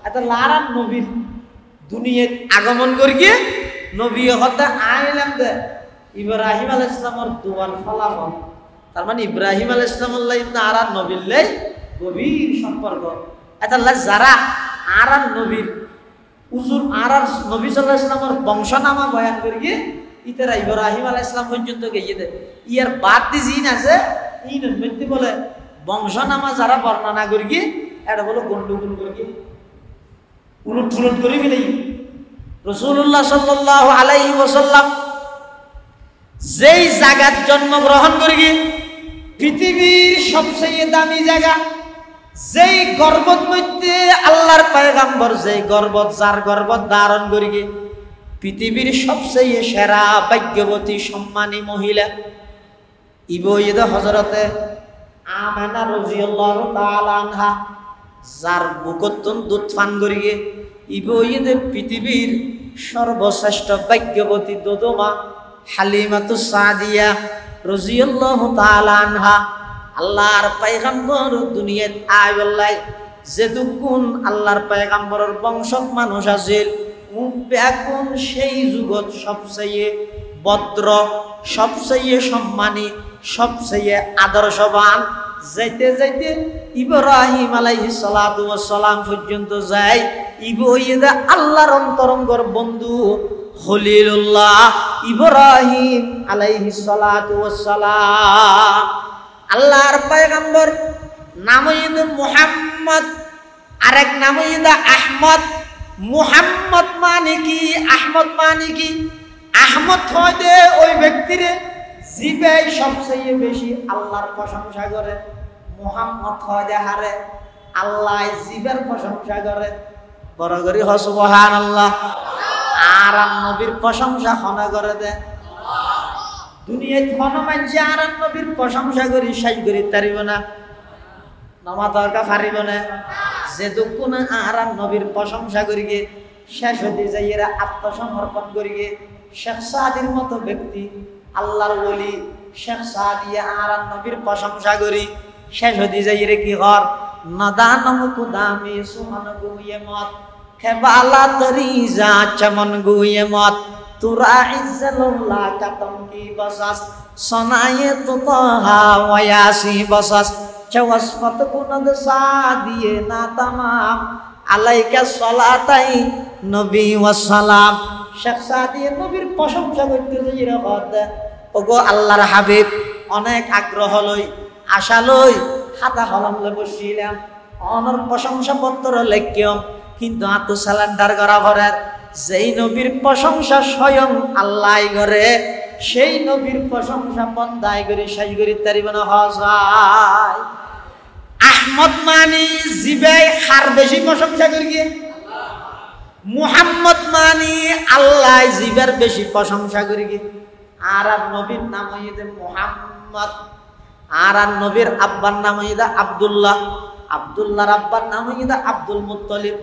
এত লারান নবীর দুনিয়ায় আগমন করিগে নবী হতে আইলাম দে ইব্রাহিম আলাইহিস সালামের দোয়ার ফলাফল। তার মানে ইব্রাহিম আলাইহিস সালামের লাইন আর নবীর গভীর সম্পর্ক। এটা যারা আর নবীর উজুর আর নবী সাল্লাল্লাহু আলাইহি ওয়াসাল্লামের বংশনামা বয়ান করিয়ে ইতারা ইব্রাহিম আলাইহিস সালাম পর্যন্ত গিয়ে দে ইয়ার বাদ দি জিন আছে ইন মধ্যে বলে বংশনামা যারা বর্ণনা করিয়ে এটা বলে গন্ডগোল করিয়ে উলট ফুলট করে ফেলেই রাসূলুল্লাহ সাল্লাল্লাহু আলাইহি ওয়াসাল্লাম যেই জায়গায় জন্মগ্রহণ করিয়ে পৃথিবীর সবচেয়ে দামি জায়গা যেই গর্বত মধ্যে আল্লাহর পয়গম্বর যেই গর্বত যার গর্বত ধারণ করিগে পৃথিবীর সবচেয়ে সেরা ভাগ্যবতী সম্মানী মহিলা ইবইদ হযরতে আমেনা রাদিয়াল্লাহু তাআলা আনহা যার বুকতন দুধ পান করিয়ে ইবইদে পৃথিবীর সর্বশ্রেষ্ঠ ভাগ্যবতী দোদমা হালিমাতুস সাদিয়া রাদিয়াল্লাহু তাআলা আনহা আল্লাহর পয়গম্বর দুনিয়াত আইলাই যেদুকুন আল্লাহর পয়গম্বরের বংশক মানুষ আছিল বেগুন সেই যুগত সবচেয়ে ভদ্র সবচেয়ে সম্মানী সবচেয়ে আদর্শবান যাইতে যাইতে ইব্রাহিম আলাইহিস সালাতু ওয়াস সালাম পর্যন্ত যায় ইবইদা আল্লাহর অন্তরঙ্গর বন্ধু খলিলুল্লাহ ইব্রাহিম আলাইহিস সালাতু ওয়াস সালাম আল্লাহর পয়গম্বর নাম হইল মুহাম্মদ আরেক নাম হইল আহমদ মুহাম্মদ মানে কি আহমদ মানে কি আহমদ হয় দে ওই ব্যক্তিরে জিবে সবচেয়ে বেশি আল্লাহর প্রশংসা করে মুহাম্মদ হয় দে হারে আল্লাহ জিবের প্রশংসা করে বড় করি সুবহানাল্লাহ আর নবীর প্রশংসা খনা করে দে দুনিয়ায় কোন মানুষ আর নবীর প্রশংসা করি শেষ করি তারিব না নামা দরকার পারিব না যে দুঃখ না আর নবীর প্রশংসা করিগে শেষ হতে যাই এরা আত্মসমর্পণ করিগে শেখ সাদির মতো ব্যক্তি আল্লাহর ওলি শেখ সাদিয়া আর নবীর প্রশংসা করি শেষ হতে যাই রে কি হর নদানম কুদামি সুমন গুয়ে মত খেবালা তরিজা চমন গুয়ে মত তুরা ইজ্জলুল্লাহ কাতম কি বসাস সনায়ে তুতহা ওয়াসি বসাস চওয়াসফত কুনদ সাদিয়ে না তামাম আলাইকা সালাতাই নবী ওয়া সালাম শেখ সাদিয়ে নবীর প্রশংসা করতে যাই রে হদ ওগো আল্লাহর হাবিব অনেক আগ্রহ লই আশা লই খাতা কলম লই বসিলাম অনর প্রশংসা পত্র লেখিয়ম কিন্তু আতো সালান্ডার করা ভরের যেই নবীর প্রশংসা স্বয়ং আল্লাহ করে সেই নবীর প্রশংসা বন্দায় করে শেষ করি তারিব না হজায় আহমদ মানি জিবে খার বেশি প্রশংসা করি মুহাম্মদ মানি আল্লাহ জিবের বেশি প্রশংসা করি আর নবীর নাম হইতে মুহাম্মদ আর নবীর আব্বার নাম হইতে আব্দুল্লাহ আব্দুল্লাহর আব্বার নাম হইতে আব্দুল মুত্তালিব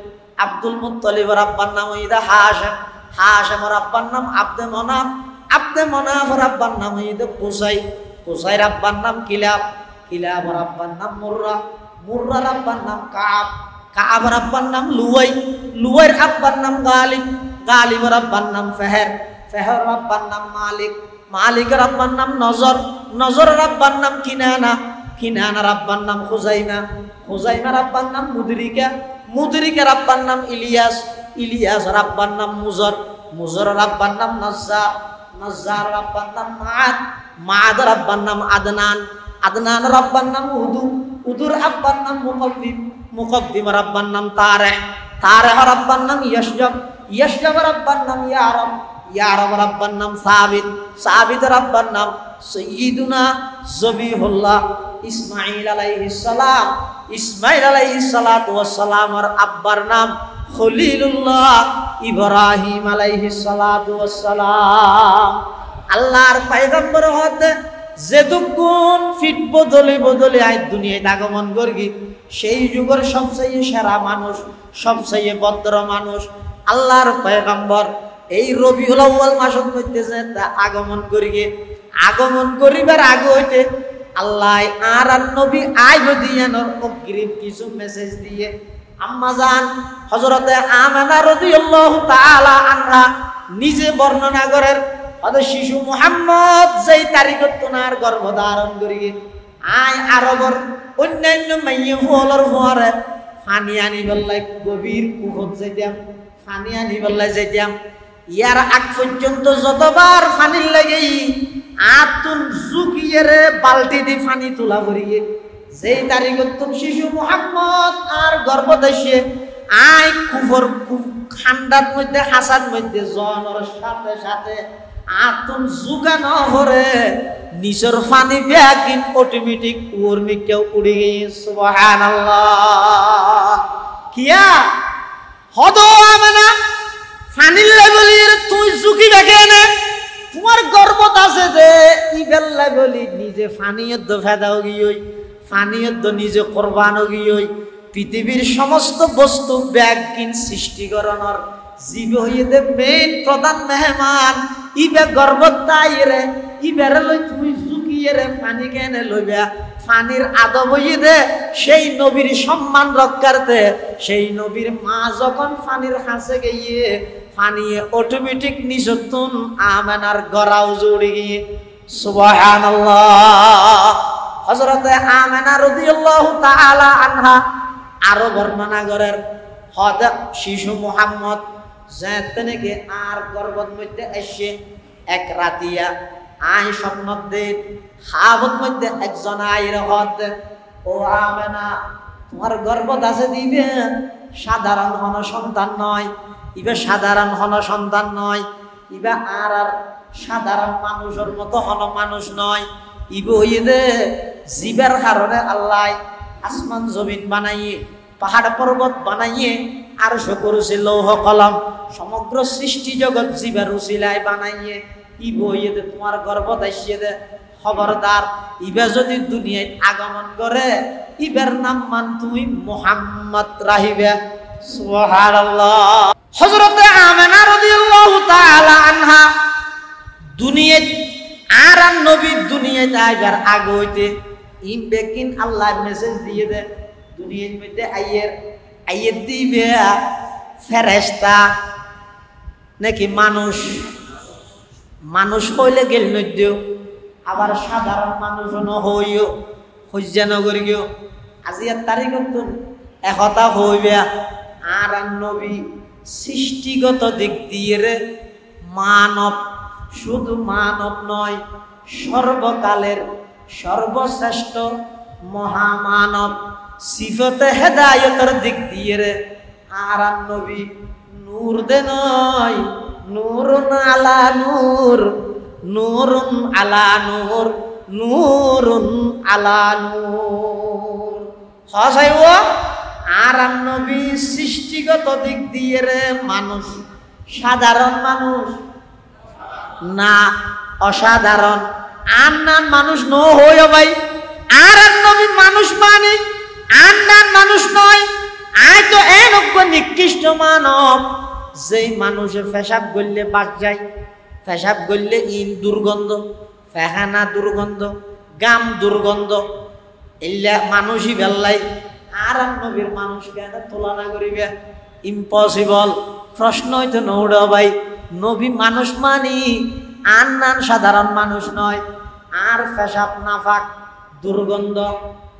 আব্দুল মুত্তালিবের আব্বার নাম হইতে হাশিম হাশিমের আব্বার নাম আব্দে মনাফ আব্দে মনাফের আব্বার নাম হইতে কুসাই কুসাইর আব্বার নাম কিলাব কিলাবের আব্বার নাম মুররা মুররার আব্বার নাম কাব কাবের আব্বার নাম লুয়াই লুয়াইর আব্বার নাম গালিব গালিবের আব্বার নাম ফেহের ফেহের আব্বার নাম মালিক মালিকের আব্বার নাম নজর নজরের আব্বার নাম কিনানা কিনানার আব্বার নাম খুজাইমা খুজাইমার আব্বার নাম মুদরিকা মুদরিকার আব্বার নাম ইলিয়াস ইলিয়াসের আব্বার নাম মুজর মুজরের আব্বার নাম নজ্জার নজ্জারের আব্বার নাম মাআদ মাআদের আব্বার নাম আদনান আদনানের আব্বার নাম উদু উদুর আব্বার নাম মুকদ্দিম মুকদ্দিমের আব্বার নাম তারেহ তারেহের আব্বার নাম ইয়াশজাব ইয়াশজাবের আব্বার নাম ইয়ারব ইয়ারবের আব্বার নাম সাবিত সাবিতের আব্বার নাম সাইয়্যিদুনা জবিহুল্লাহ ইসমাঈল আলাইহিস সালাম ইসমাঈল আলাইহিস সালাতু ওয়াস সালামের আব্বার নাম খলিলুল্লাহ ইব্রাহিম আলাইহিস সালাতু ওয়াস সালাম আল্লাহর পয়গম্বর হতে যেদুকুন ফিট বদলে বদলে আই দুনিয়ায় আগমন করগি সেই যুগের সবচেয়ে সেরা মানুষ সবচেয়ে ভদ্র মানুষ আল্লাহর পয়গম্বর এই রবিউল আউয়াল মাসের মধ্যে যে আগমন করিগে আগমন করিবার আগে হইতে আল্লাহ আর নবী আইব দিয়ানোর অগ্রিম কিছু মেসেজ দিয়ে আম্মা জান হযরতে আমেনা রাদিয়াল্লাহু তাআলা আনহা নিজে বর্ণনা করেন ওদের শিশু মুহাম্মদ যেই তারিখত তোনার গর্ভধারণ করিগে আই আরবর অন্যান্য মাইয়ে ফুলের ফুয়ারে পানি আনি বললাই গভীর কুহত যাইতাম পানি আনি বললাই যাইতাম ইয়ার আগ পর্যন্ত যতবার পানির লাগেই আতুন জুকিয়ে বালতি দি পানি তোলা করিয়ে যেই তারিখত শিশু মুহাম্মদ আর গর্ভদেশে আই কুফর ঠান্ডার মধ্যে হাসার মধ্যে জনের সাথে সাথে আতুন জুগানো হরে নিচের পানি ব্যাগিন অটোমেটিক উর্মি কেউ উড়ে গিয়ে সুবহানাল্লাহ কিয়া হদো আমেনা পানির লেভেলের তুই জুকি দেখে না তোমার গর্বত আছে যে ইবেল লেভেলি নিজে পানির দফা দাও গিয়ে ফানিয়ত নিজে কোরবান গিয়ে পৃথিবীর সমস্ত বস্তু ব্যাগিন সৃষ্টিকরণের জীব হইয়ে দে মেন প্রধান মেহমান ইবে গর্বতাই রে ইবেরে লই তুমি ঝুঁকিয়ে রে পানি কেনে লইবা পানির আদব হইয়ে দে সেই নবীর সম্মান রক্ষার্থে সেই নবীর মা যখন পানির কাছে গিয়ে পানিয়ে অটোমেটিক নিজতুন আমেনার গড়াও জুড়ে গিয়ে সুবহানাল্লাহ। হযরতে আমেনা রাদিয়াল্লাহু তাআলা আনহা আরো বর্ণনা করেন হদ শিশু মুহাম্মদ যেতেনেকে আর গর্ভত মধ্যে এসে এক রাতিয়া আই স্বপ্নত দে খাবত মধ্যে একজন আইর হদ ও আমেনা তোমার গর্ভত আছে দিবে সাধারণ হন সন্তান নয় ইবে সাধারণ হন সন্তান নয় ইবে আর সাধারণ মানুষের মতো হন মানুষ নয় ইবে হইয়ে দে জীবের কারণে আল্লাহ আসমান জমিন বানাইয়ে পাহাড় পর্বত বানাইয়ে আর সকরুছে লৌহ কলম সমগ্র সৃষ্টি জগৎ জীবের উসিলায় বানাইয়ে ইবে হইয়ে দে তোমার গর্ভত আসিয়ে দে খবরদার ইবে যদি দুনিয়ায় আগমন করে ইবের নাম মান তুমি মুহাম্মদ রাহিবে সুবহানাল্লাহ। হযরতে আমেনা রাদিয়াল্লাহু তাআলা আনহা দুনিয়ায় আর নবী দুনিয়ায় আইবার আগে হইতে ইমবেকিন আল্লাহ মেসেজ দিয়ে দে দুনিয়ার মধ্যে আইয়ের দিবে ফেরেশতা নাকি মানুষ মানুষ হইলে গেল নদ্য আবার সাধারণ মানুষও হইও হজ্জানগর গিয়েও আজিয়ার তারিখ তো একতা হইবে আর নবী সৃষ্টিগত দিক দিয়ে রে মানব শুধু মানব নয় সর্বকালের সর্বশ্রেষ্ঠ মহামানব সিফতে হেদায়তের দিক দিয়ে রে আর নবী নূর দে নয় নূরুন আলা নূর নূরুন আলা নূর নূরুন আলা নূর হসাইও আর নবী সৃষ্টিগত দিক দিয়ে রে মানুষ সাধারণ মানুষ না অসাধারণ আন্নান মানুষ ন হইও ভাই আর নবী মানুষ মানে আন্নান মানুষ নয় আয় তো এনজ্ঞ নিকৃষ্ট মানব যেই মানুষে পেশাব করলে বাস যায় পেশাব করলে ইন দুর্গন্ধ ফেহানা দুর্গন্ধ গাম দুর্গন্ধ এল্লা মানুষই বেল্লাই আর নবীর মানুষ কেন তুলনা করিবে ইম্পসিবল প্রশ্ন হইতো নৌড় ভাই নবী মানুষ মানি আন্নান সাধারণ মানুষ নয় আর পেশাব নাফাক দুর্গন্ধ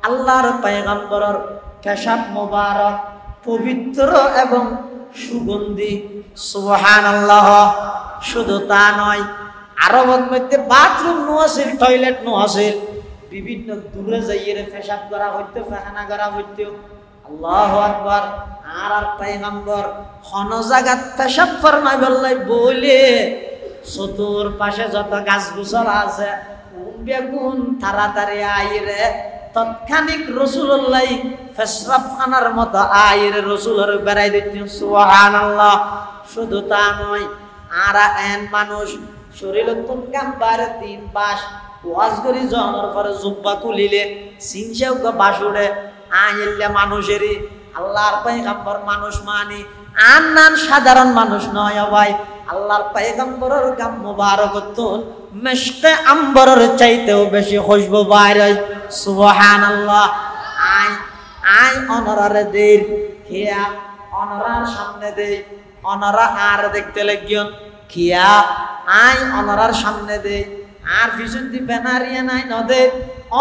আল্লাহর পয়গম্বরের পেশাব মোবারক পবিত্র এবং সুগন্ধি সুবহানাল্লাহ। শুধু তা নয় আরবের মধ্যে বাথরুম নো আছিল টয়লেট নো আছিল বিভিন্ন দূরে যাইয়ে পেশাব করা হইতো পায়খানা করা হইতো আল্লাহু আকবার আর পয়গম্বর হন জায়গাত পেশাব ফরমাই বললাই বলে চতুর পাশে যত গাছ গুছল আছে বেগুন তাড়াতাড়ি আইরে তৎক্ষণিক রাসূলুল্লাহ পেশাব খানার মতো আইরে রাসূলের বেড়াই দিতেন সুবহানাল্লাহ। শুধু তা নয় আর এন মানুষ শরীরতুন গাম্বার তিন পাশ ওয়াজ করি জনের পরে জুব্বা খুলিলে সিনসেও বাসুড়ে আইলে মানুষেরই আল্লাহর পয়গম্বর মানুষ মানি আন্নান সাধারণ মানুষ নয় ভাই আল্লাহর পয়গম্বরের গাম মুবারক তুন মিশকে আম্বরের চাইতেও বেশি খুশবু বাইরে সুবহানাল্লাহ। আই অনরারে দের হিয়া অনরার সামনে দে অনরা আর দেখতে লাগিয়ন খিয়া আই অনরার সামনে দে আর পিছন দি বেনারিয়া নাই নদে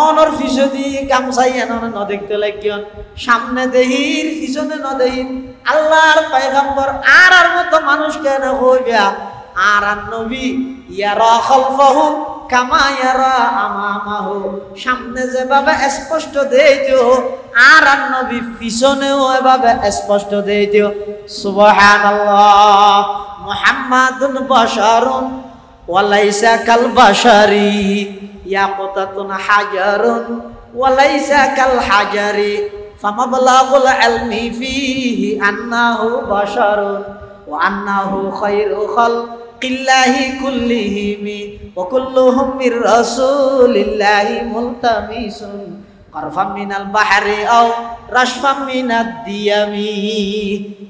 অনর পিছন দি গামছাইয়া ন দেখতে লাগিয়ন সামনে দেহির পিছনে নদেহির আল্লাহর পয়গম্বর আর মতো মানুষ কেন হইবা আর নবী ইয়ারা খালফাহু কামা ইয়ারা আমামাহু সামনে যেভাবে স্পষ্ট দেইতো আর নবী পিছনেও এভাবে স্পষ্ট দেইতো সুবহানাল্লাহ। মুহাম্মাদুন বাশারুন ওয়ালাইসা কাল বাশারি ইয়াকুতাতুন হাজারুন ওয়ালাইসা কাল হাজারি ফামাবলাগুল ইলমি ফিহি আন্নাহু বাশারুন ওয়া আন্নাহু খায়রু খালকিল্লাহি কুল্লিহিম ওয়া কুল্লুহুম মির রাসূলিল্লাহি মুলতামিসুন কারফাম মিনাল বাহরি আও রাশফাম মিনাদ দিয়ামি।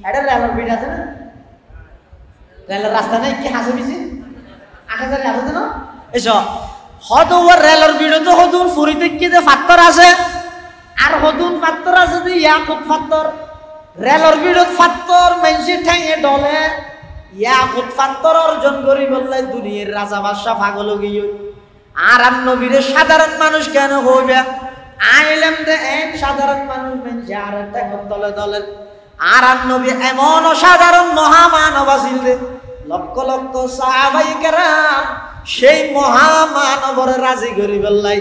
এটা রেলের ভিড় আছে না, রেলের রাস্তা নাই কি হাসে বিছে 8000 আছে না এসব হদ ওর রেলের ভিড় তো হদুন ফুরিতে কি যে পাথর আছে আর হদুন পাথর আছে যে ইয়াকুত পাথর। রেলের ভিড় পাথর মেনসি ঠ্যাঙে ডলে ইয়াকুত পাথর অর্জন করি বললে দুনিয়ার রাজা বাদশা পাগল গিয়ে। আর নবীরে সাধারণ মানুষ কেন হইবে আইলাম দে এক সাধারণ মানুষ মেনসি আর একটা দলে দলে। আর নবী এমন অসাধারণ মহামানব আছিল লক্ষ লক্ষ সাহাবায়ে কেরাম সেই মহামানবরে রাজি করি বললাই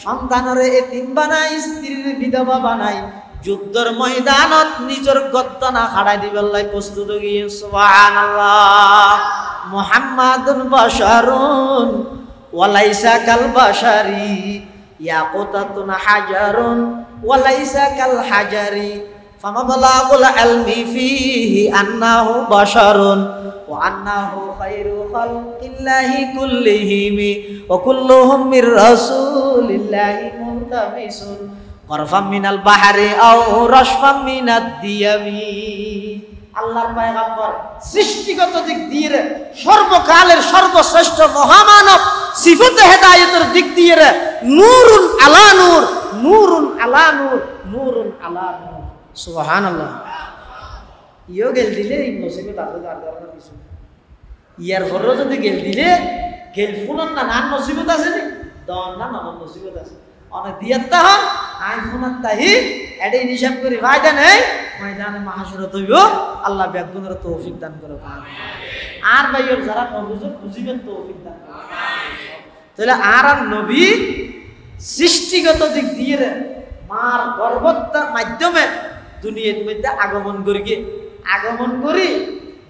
সন্তানরে এতিম বানাই স্ত্রীর বিধবা বানাই যুদ্ধের ময়দানত নিজের গদ্দনা খাড়াই দি বললাই প্রস্তুত গিয়ে। সুবহানাল্লাহ। মুহাম্মাদুন বাশারুন ওয়ালাইসা কাল বাশারি ইয়াকুতাতুন হাজারুন ওয়ালাইসা কাল হাজারি ফামাবলাগুল ইলমি ফিহি আন্নাহু বাশারুন ওয়া আন্নাহু খায়রু খালকিল্লাহি কুল্লিহিম ওয়া কুল্লুহুম মির রাসূলিল্লাহি মুলতামিসুন কারফাম মিনাল বাহরি আও রাশফাম মিনাদ দিয়ামি। আল্লাহর পয়গম্বর সৃষ্টিগত দিক দিয়ে সর্বকালের সর্বশ্রেষ্ঠ মহামানব সিফাতে হেদায়েতের দিক দিয়ে নূরুন আলা নূর নূরুন আলা নূর নূরুন আলা নূর। সুবহানাল্লাহ। ইও গেল দিলে এই মুসিবত আছে তার কারণে কিছু ইয়ার পরেও যদি গেল দিলে গেল ফুনন না নান মুসিবত আছে নি দন না নান মুসিবত আছে অনেক দিয়াত্তা হন আই ফুনাত তাহি এডে হিসাব করি ফায়দা নেই ময়দানে মাহশরে হইব। আল্লাহ বেগুনের তৌফিক দান করে আর ভাইয়ের যারা নবুজুর বুঝিবেন তৌফিক দান করে। তাহলে আর নবী সৃষ্টিগত দিক দিয়ে মার গর্ভতার মাধ্যমে দুনিয়ার মধ্যে আগমন করি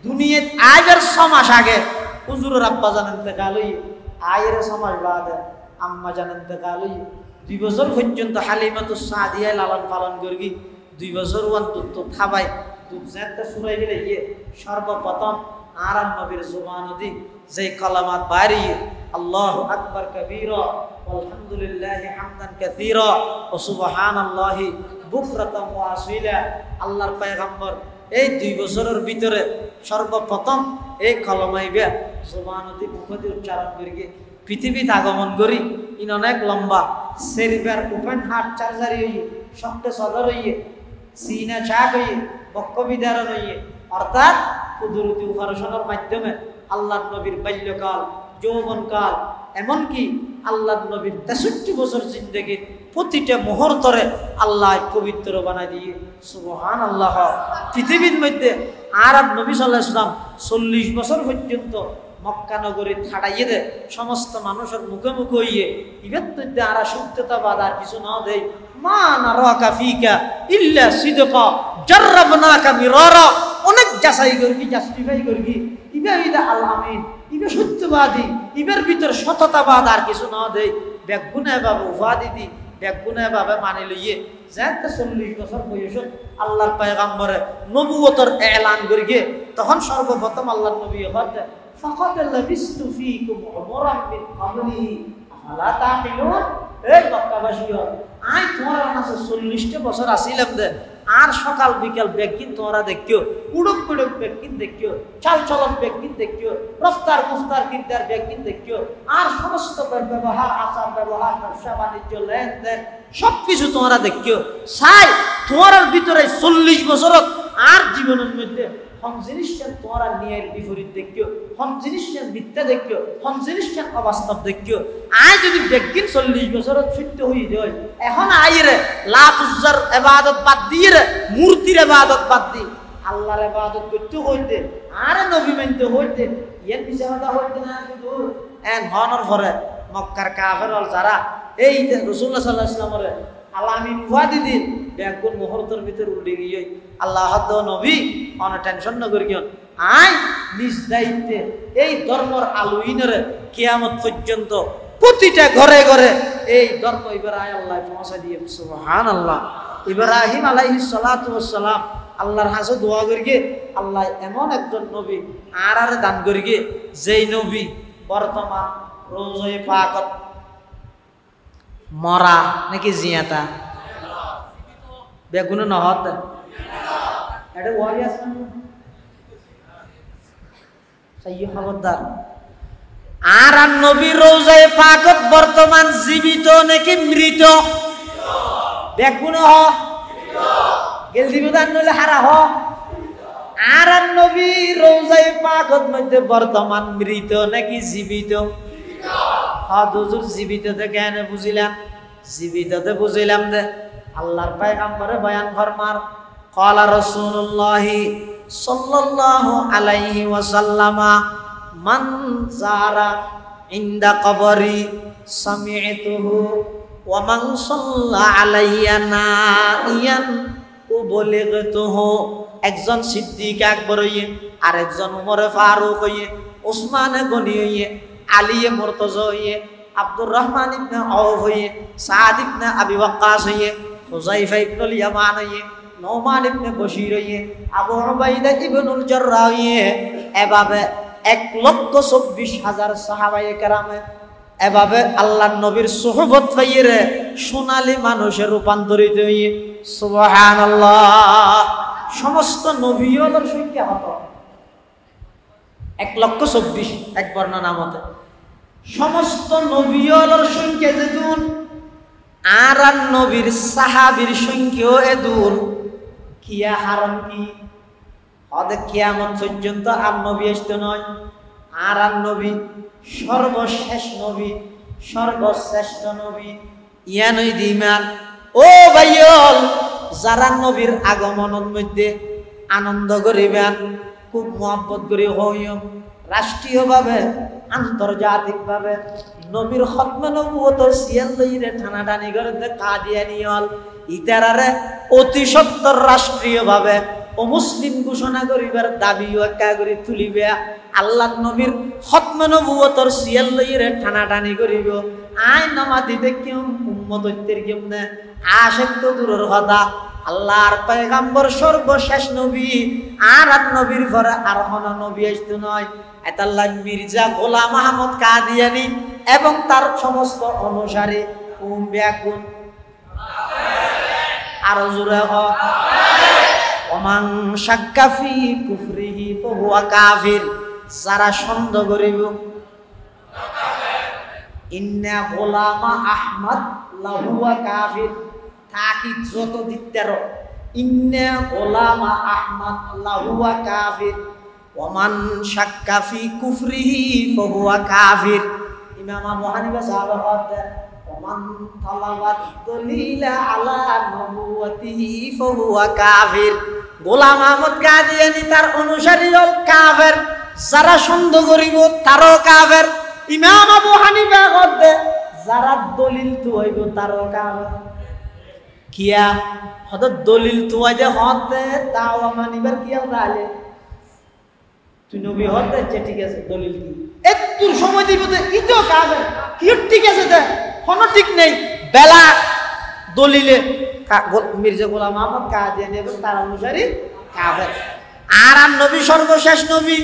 দুনিয়াত আয়ের 6 মাস আগে হুজুরের আব্বা জানেন ইন্তেকাল হই আয়ের 6 মাস বাদে আম্মা জানেন ইন্তেকাল হই 2 বছর পর্যন্ত হালিমাতুস সাদিয়া লালন পালন করি 2 বছর অন্তত খাবাই দুধ জানতে শুরাই গেলে সর্বপ্রথম আর নবীর জুবান দি যে কালামাত বাইরে আল্লাহু আকবার কবীরা আলহামদুলিল্লাহি হামদান কাসীরা ওয়া সুবহানাল্লাহি বুকরাতাম ওয়া আসীলা। আল্লাহর পয়গম্বর এই 2 বছরের ভিতরে সর্বপ্রথম এই কলমাইবে জুবান দি মুখ দিয়ে উচ্চারণ করি পৃথিবীতে আগমন করি ইন অনেক লম্বা সেরিবার ওপেন হার্ট সার্জারি হই শব্দ সদর হই সিনা চাক হই বক্ষ বিদারণ হই অর্থাৎ কুদরতি অপারেশনের মাধ্যমে আল্লাহর নবীর বাল্যকাল যৌবনকাল এমনকি আল্লাহর নবীর 63 বছর জিন্দেগি প্রতিটা মুহূর্তে আল্লাহ পবিত্র বানাই দিয়ে। সুবহানাল্লাহ। পৃথিবীর মধ্যে আর নবী সাল্লাল্লাহু আলাইহি ওয়াসাল্লাম 40 বছর পর্যন্ত মক্কা নগরী ছাড়াইয়ে দে সমস্ত মানুষের মুখে মুখে হইয়ে ইবের মধ্যে আর সত্যতাবাদ আর কিছু না দেয় মা নারাকা ফিকা ইল্লা সিদকা জাররাবনাকা মিরারা অনেক যাচাই করি জাস্টিফাই করি ইবে আল আমিন ইবে সত্যবাদী ইবের ভিতর সততাবাদ আর কিছু না দেয় বেগুনে বাবা উপাধি দি বেগুনে বাবা মানে লইয়ে যাতে 40 বছর বয়স আল্লাহর পয়গম্বরে নবুয়তের এলান করি তখন সর্বপ্রথম আল্লাহর নবী হতে ফাকাদ লাবিস্তু ফীকুম উমরান মিন ক্বাবলি আফালা তাকিলুন। এই মক্কাবাসীও আই তোমার কাছে 40টা বছর আসিলাম দে আর সকাল বিকাল ব্যক্তি তোমরা দেখিও উড়ক উড়ক ব্যক্তি দেখিও চাল চলন ব্যক্তি দেখিও রফতার মুফতার কিরদার ব্যক্তি দেখিও আর সমস্ত ব্যবহার আচার ব্যবহার ব্যবসা বাণিজ্য লেনদেন সবকিছু তোমরা দেখিও চাই তোমার ভিতরে 40 বছর আর জীবনের মধ্যে হম জিনিসটা তোমরা নিয়ের বিপরীত দেখিও হম জিনিসটা মিথ্যা দেখিও হম জিনিসটা অবাস্তব দেখিও আয় যদি ব্যক্তি 40 বছর ফিরতে হয়ে যায় এখন আইরে লাত উজ্জার ইবাদত বাদ দিয়ে মূর্তির ইবাদত বাদ দি আল্লাহর ইবাদত করতে হইতে আর নবী মানতে হইতে এর পিছে কথা হইতে না শুধু এন হনর পরে মক্কার কাফেরল যারা এই রাসূলুল্লাহ সাল্লাল্লাহু আলাইহি ওয়াসাল্লামের আলামিন ওয়াদি দিন বেগুন মুহূর্তের ভিতর উল্টে গিয়ে আল্লাহ নবী অনেক টেনশন না করি আই নিজ দায়িত্বে এই ধর্মর আলোইনের কিয়ামত পর্যন্ত প্রতিটা ঘরে ঘরে এই ধর্ম এবার আল্লাহ পৌঁছা দিয়ে। সুবহানাল্লাহ। ইব্রাহিম আলাইহিস সালাতু ওয়াস সালাম আল্লাহর কাছে দোয়া করি আল্লাহ এমন একজন নবী আর দান করি যেই নবী বর্তমান রোজায়ে পাকত মরা নাকি জিয়াতা বেগুনে নহত এটা ওয়ারি আছে সাইয়্য খবরদার। আর নবী রওজায়ে পাকত বর্তমান জীবিত নাকি মৃত? বেগুনে হ গেল দিবদান নলে হারা হ। আর নবী রওজায়ে পাকত মধ্যে বর্তমান মৃত নাকি জীবিত? হুজুর জীবিততে কেন বুঝিলাম? জীবিততে বুঝিলাম দে আল্লাহর পয়গম্বরে বয়ান ফরমার ক্বালা রাসূলুল্লাহ সাল্লাল্লাহু আলাইহি ওয়াসাল্লাম মান যারা ইনদা কবরি সামি'তুহু ওয়া মান সাল্লা আলাইয়া নাইয়ান উবলিগতুহু। একজন সিদ্দিক আকবর হইয়ে, আরেকজন উমরে ফারুক হইয়ে, উসমানে গনি হইয়ে, আলিয়ে মুর্তজা হইয়ে, আব্দুর রহমান ইবনে আউফ হইয়ে, সাদ ইবনে আবি ওয়াক্কাস হইয়ে, হুযায়ফা ইবনুল ইয়ামান হইয়ে, নোমান ইবনে বশীর হইয়ে, আবু উবাইদা ইবনুল জাররাহ হইয়ে, এভাবে 1,24,000 সাহাবায়ে কেরামে এভাবে আল্লাহর নবীর সুহবত পাইয়ে সোনালী মানুষে রূপান্তরিত হইয়ে সুবহানাল্লাহ। সমস্ত নবীদের সংখ্যা হতো 1,24,000 এক বর্ণনা মতে। সমস্ত নবীদের সংখ্যা যেদুন আর নবীর সাহাবীর সংখ্যাও এদুন। কিয়া হারম কি হদে কিয়ামত পর্যন্ত আর নবী আসতে নয়। আর নবী সর্বশেষ নবী, সর্বশ্রেষ্ঠ নবী। ইয়ানই দিমান ও ভাইয়ল, যারা নবীর আগমনের মধ্যে আনন্দ করিবেন, খুব মহব্বত করি হইও, রাষ্ট্রীয়ভাবে আন্তর্জাতিকভাবে নবীর খতমে নবুয়তের সিয়াল লইরে টানাটানি করে কাদিয়ানি হল ইতারারে অতি সত্তর রাষ্ট্রীয়ভাবে অমুসলিম ঘোষণা করিবার দাবিও একা করে তুলিবে। আল্লাহ নবীর খতমে নবুয়তের সিয়াল লইরে টানাটানি করিব। আই নামাজিতে কেউ উম্মত ঐত্যের কেমনে আশেক তো দূরের কথা। আল্লাহর পয়গম্বর সর্বশেষ নবী, আর নবীর পরে আর কোন নবী আসতে নয়। এতাল্লাহ মির্জা গোলাম আহমদ কাদিয়ানী এবং তার সমস্ত অনুসারী ব্যাকুন আরো জোরে হয় ওমান শাক্কা ফি কুফরিহি ফাহুয়া কাফির। যারা সন্দেহ করিব ইন্না গোলাম আহমদ লাহুয়া কাফির, থাকি যত দিত্তার ইন্না গোলাম আহমদ লাহুয়া কাফির ওমান শাক্কা ফি কুফরিহি ফাহুয়া কাফির। ইমাম আবু হানিফা সাহাবাত ওমান তালাবাত দলিলা আলা নবুওয়াতিহি ফাহুয়া কাফির। গোলাম আহমদ কাদিয়ানী তার অনুসারী হল কাফের, যারা সন্দেহ করিব তারও কাফের। ইমাম আবু হানিফা কতে যারা দলিল তুইব তারও কাফের। কিয়া হদ দলিল তুই যে হতে তাও মানিবার কিয়া তাহলে তুই নবী হতে ঠিক আছে দলিল কি একটু সময় দিব তো ইতো কাফের কি ঠিক আছে দে কোনো ঠিক নেই বেলা দলিলে মির্জা গোলাম আহমদ কাদিয়ানী এবং তার অনুসারী কাফের। আর নবী সর্বশেষ নবী,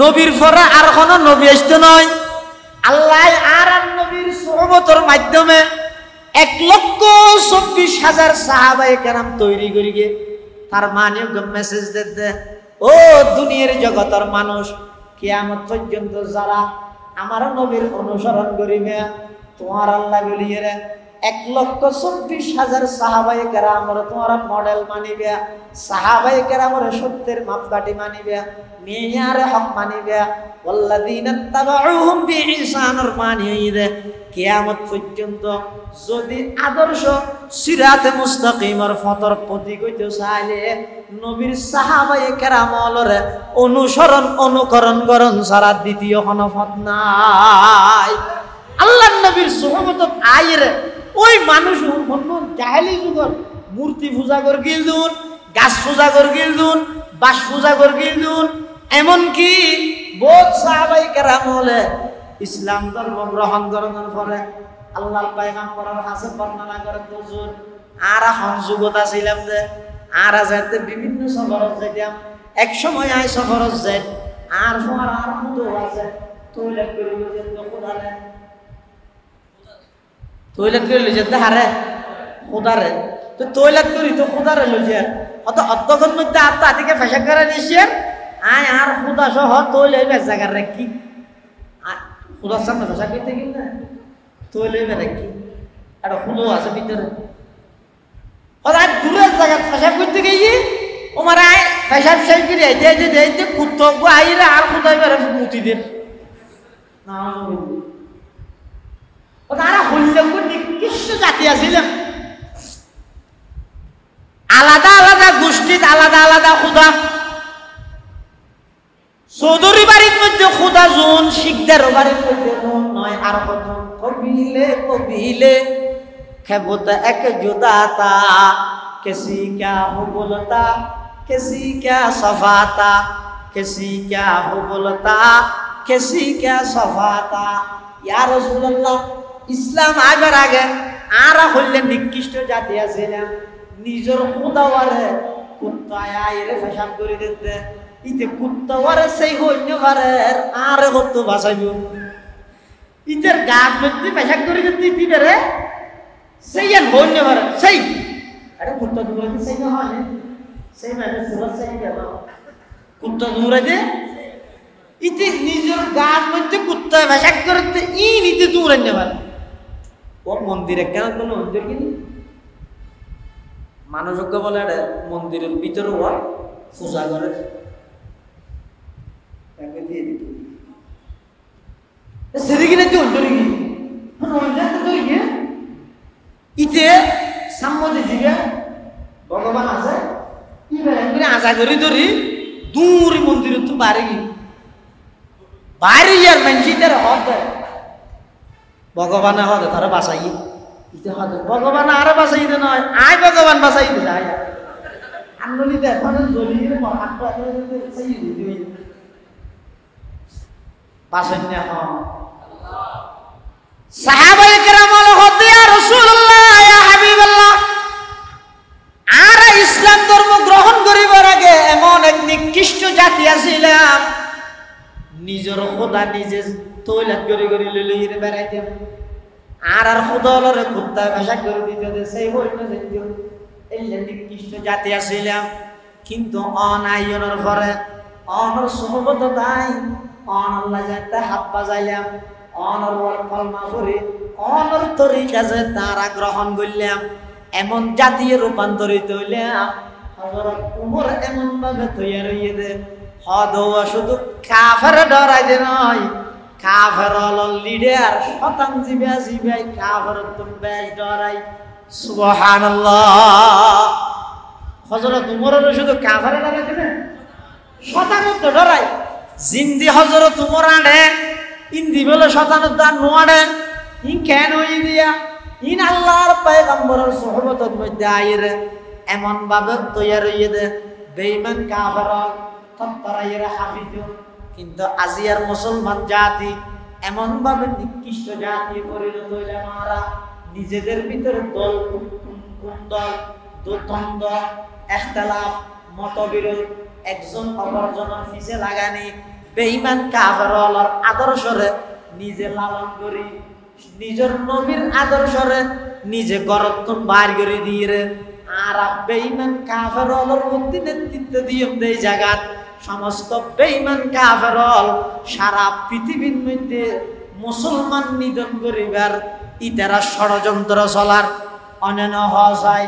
নবীর পরে আর কোন নবী আসতে নয়। আল্লাহ আর নবীর সুহবতের মাধ্যমে 1,24,000 সাহাবায়ে কেরাম তৈরি করি গে তার মানে মেসেজ দে ও দুনিয়ার জগতের মানুষ, কিয়ামত পর্যন্ত যারা আমার নবীর অনুসরণ করিবে তোমার আল্লাহ বলিয়ে 1,24,000 সাহাবায়ে কেরামরে তোমার মডেল মানিবে, সাহাবায়ে কেরামরে সত্যের মাপকাঠি মানিবে, মেয়ারে হক মানিবে, ওয়াল্লাযীনা তাবাউহুম বিইহসানের মানিবে। কিয়ামত পর্যন্ত যদি আদর্শ সিরাতে মুস্তাকিমের পথর প্রতীক হইতে চাইলে নবীর সাহাবায়ে কেরামরে অনুসরণ অনুকরণ করন ছাড়া দ্বিতীয় কোন পথ নাই। আল্লাহর নবীর সুহবত আইরে ওই মানুষ জাহেলি যুগর মূর্তি পূজা কর গিলদুন, গাছ পূজা কর গিলদুন, বাস পূজা কর গিলদুন। এমনকি বহুত সাহাবায়ে কেরাম হলে ইসলাম ধর্ম গ্রহণ করার পরে আল্লাহর পয়গম্বরের কাছে বর্ণনা করে হুজুর আর এখন যুগত আছিলাম যে আর যাতে বিভিন্ন সফরত যাইতাম, এক সময় আই সফরত যাই আর ফোয়ার আর খুদো আছে টয়লেট করে যেতে খোদারে টয়লেট করে যেতে হারে খোদারে তো তৈলাত করি তো খুদার লইছে অত অতক্ষণ মধ্যে আত্মা থেকে ফেসা করে দিয়েছে আয় আর খুদা সহ তৈলে বেজাগার রাখি খুদার সামনে ফেসা করতে গেল না তৈলে রাখি একটা খুদো আছে ভিতরে আর দূরের জায়গা ফেসা করতে গিয়ে ওমার আয় ফেসাব শেষ করে আইতে কুত্তো আইরে আর খুদাই বেড়ে মুতি দেন না তারা হইলাম নিকৃষ্ট জাতি আছিলাম আলাদা আলাদা গোষ্ঠীত আলাদা আলাদা খুদা চৌধুরী বাড়ির মধ্যে খুদা জোন শিখদের বাড়ির মধ্যে নয় আর কত কবিলে খেবত এক জুদাতা किसी क्या हो बोलता किसी क्या सफाता किसी क्या हो बोलता किसी क्या सफाता या रसूलुल्लाह ইসলাম আবার আগে আরা হইলে নিকৃষ্ট জাতি আছিলাম নিজের খুদাওয়ারে কুত্তায় আইরে ফেসাব করে দিতে ইতে কুত্তাওয়ারে সেই হইনে পারে আরে কত বাঁচাইব ইতের গাছ মধ্যে ফেসাব করে দিতে ইতি রে সেই আর হইনে পারে সেই আরে কুত্তা দূরে দিয়ে সেই না হয় সেই মানে সুরত সেই গেল কুত্তা দূরে দিয়ে ইতি নিজের গাছ মধ্যে কুত্তা ফেসাব করতে ই নিতে দূরে নেবার ও মন্দিরে কেন কোনো মন্দির কিনি মানুষজ্ঞ বলে মন্দিরের ভিতরে ও পূজা করে সেদিকে নাকি অন্তরে গিয়ে গিয়ে ইতে সাম্মতে জিগে ভগবান আছে আশা করি ধরি দূর মন্দিরে তো বাইরে ইয়ার মানুষের হদ ভগবান হদে তারা বাসাই ইতে হদে ভগবান আরো বাসাইতে নয় আয় ভগবান বাসাইতে যায় আন্দোলিত এখন জলিয়ে বাসাই না সাহাবায়ে কেরাম হতে ইয়া রাসূলুল্লাহ ইয়া হাবিবাল্লাহ আর ইসলাম ধর্ম গ্রহণ করিবার আগে এমন এক নিকৃষ্ট জাতি আছিলাম নিজের খোদা নিজে তৈলাত করে করে লইলে বেড়াইতে আর খোদালরে কুত্তা ভাষা করে দিতে সেই হইল যে এই নিকৃষ্ট জাতি আছিলাম কিন্তু অনায়নের ঘরে অনর সোহবত তাই অন আল্লাহ যাতে হাত বাজাইলাম অনর কলমা করে অনর তরিকা যে তারা গ্রহণ করলাম এমন জাতীয় রূপান্তরিত হইলাম হযরত উমর এমন ভাবে তৈরি হইয়ে দে হদওয়া শুধু কাফের ডরাই দে নয় কাফের লিডার শতান জিবে জিবে কাফের তো বেশ ডরাই সুবহানাল্লাহ হযরত উমরের শুধু কাফের ডরাই দে শতান তো ডরাই জিন্দি হযরত উমর আড়ে ইন্দি বলে শতান দা নোয়াড়ে ইন কেন হই দিয়া ইন আল্লাহর পয়গম্বরের সুহবতের মধ্যে আইরে এমন ভাবে তৈরি হইয়ে দে বেঈমান কাফের তত্তরাইরা হাফিজ কিন্তু আজিয়ার মুসলমান জাতি এমন ভাবে নিকৃষ্ট জাতি পরিণত হইলে মারা নিজেদের ভিতরে দল কুন্দল দ্বন্দ্ব ইখতিলাফ মতবিরোধ একজন অপরজনের পিছে লাগানি বেঈমান কাফেরর আদর্শরে নিজে লালন করি নিজের নবীর আদর্শরে নিজে গরতন বাইর করে দিয়ে আর বেঈমান কাফেরর মধ্যে নেতৃত্ব দিয়ে দেই জায়গা সমস্ত বেঈমান কাফেরল সারা পৃথিবীর মধ্যে মুসলমান নিধন করিবার ইতারা ষড়যন্ত্র চলার অনন্য হয়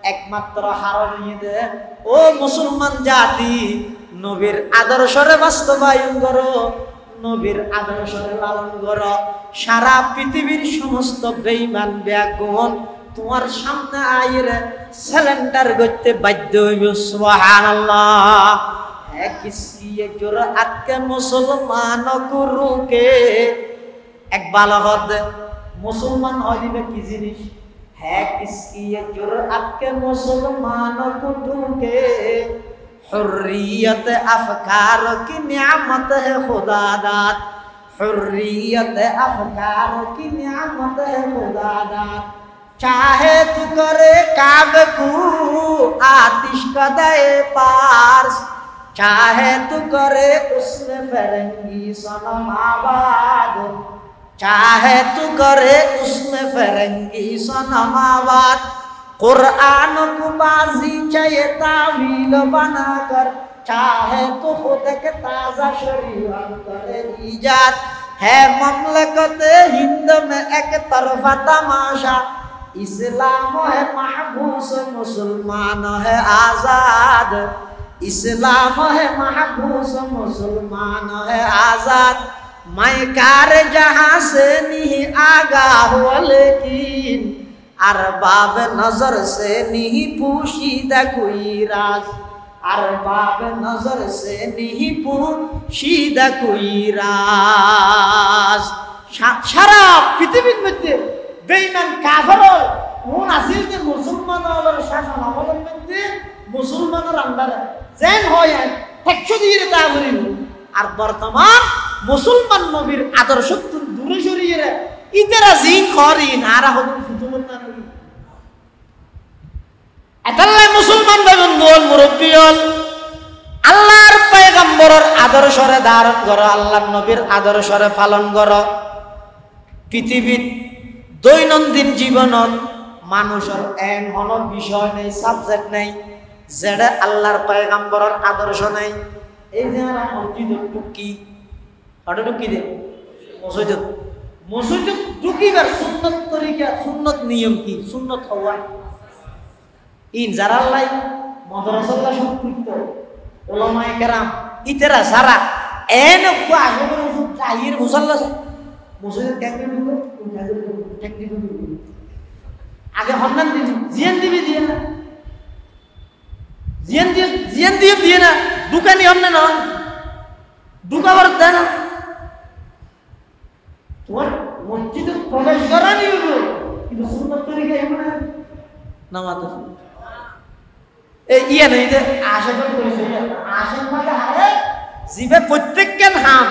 একমাত্র হারণ নিয়ে ও মুসলমান জাতি নবীর আদর্শরে বাস্তবায়ন করো নবীর আদর্শরে লালন করো সারা পৃথিবীর সমস্ত বেঈমান ব্যাগুন তোমার সামনে আইরে সিলিন্ডার করতে বাধ্য হইব সুবহানাল্লাহ है किसकी ये जुर्अत के मुसलमानों को रोके एक बालगत मुसलमान हो दिबे की जिनिस है किसकी ये जुर्अत के मुसलमानों को रोके हुर्रियत अफकार की नियामत है खुदा दात हुर्रियत अफकार की नियामत है खुदा दात चाहे तू करे काबे को आतिश कदे पार्स चाहे तू करे उसमें फरंगी सनम आबाद चाहे तू करे उसमें फरंगी सनम आबाद कुरान को बाजी चाहे तावील बनाकर, चाहे तो खुद के ताजा शरीयत करे इजाद है। ममलकत हिंद में एक तरफा तमाशा, इस्लाम है महबूस मुसलमान है आजाद। इस्लाम है महबूस मुसलमान है आजाद। मैं कार जहां से नहीं आगाह हुआ, लेकिन अरबाब नजर से नहीं पूशीदा कोई राज। अरबाब नजर से नहीं पूशीदा कोई राज। সারা পৃথিবীর মধ্যে বেঈমান কাফের কোন আসিল যে মুসলমানের শাসন আমলের মধ্যে মুসলমানের আন্ডারে যেন হয় একশো দিয়ে তা করিব। আর বর্তমান মুসলমান নবীর আদর্শ দূরে সরিয়ে ইতারা জিন করিন আর হদুন ফুতুমত না করি। এতাল্লাহ মুসলমান ভাইবোন গোল মুরব্বী হল আল্লাহর পয়গম্বরের আদর্শরে ধারণ করো, আল্লাহর নবীর আদর্শরে পালন করো। পৃথিবীর দৈনন্দিন জীবনত মানুষের এন হন বিষয় নেই, সাবজেক্ট নেই যেটা আল্লাহর পয়গম্বরের আদর্শ নেই। এই যে আমরা মসজিদের টুকি ওটা টুকি দে মসজিদ মসজিদ টুকিবার সুন্নত তরিকা, সুন্নত নিয়ম কি? সুন্নত হওয়া ইন যারা আল্লাহ মাদ্রাসাল্লাহ সম্পৃক্ত ওলামায়ে কেরাম ইতেরা সারা এন কো আসলে জাহির মুসাল্লাহ মসজিদের ক্যাম্পে ঢুকো টেকনিক আগে হন্নান দিন জিয়ান দিবি দিয়ে না, জিয়ান দিয়ে না দোকানি হন্না না ঢুকাবার দেয় না। তোমার মসজিদে প্রবেশ করা নিয়ে কিন্তু সুন্নত তরিকা এমন নামাজ এই ইয়ে নেই যে আশাকর করেছে আশাকর হারে জিবে প্রত্যেককেন হাম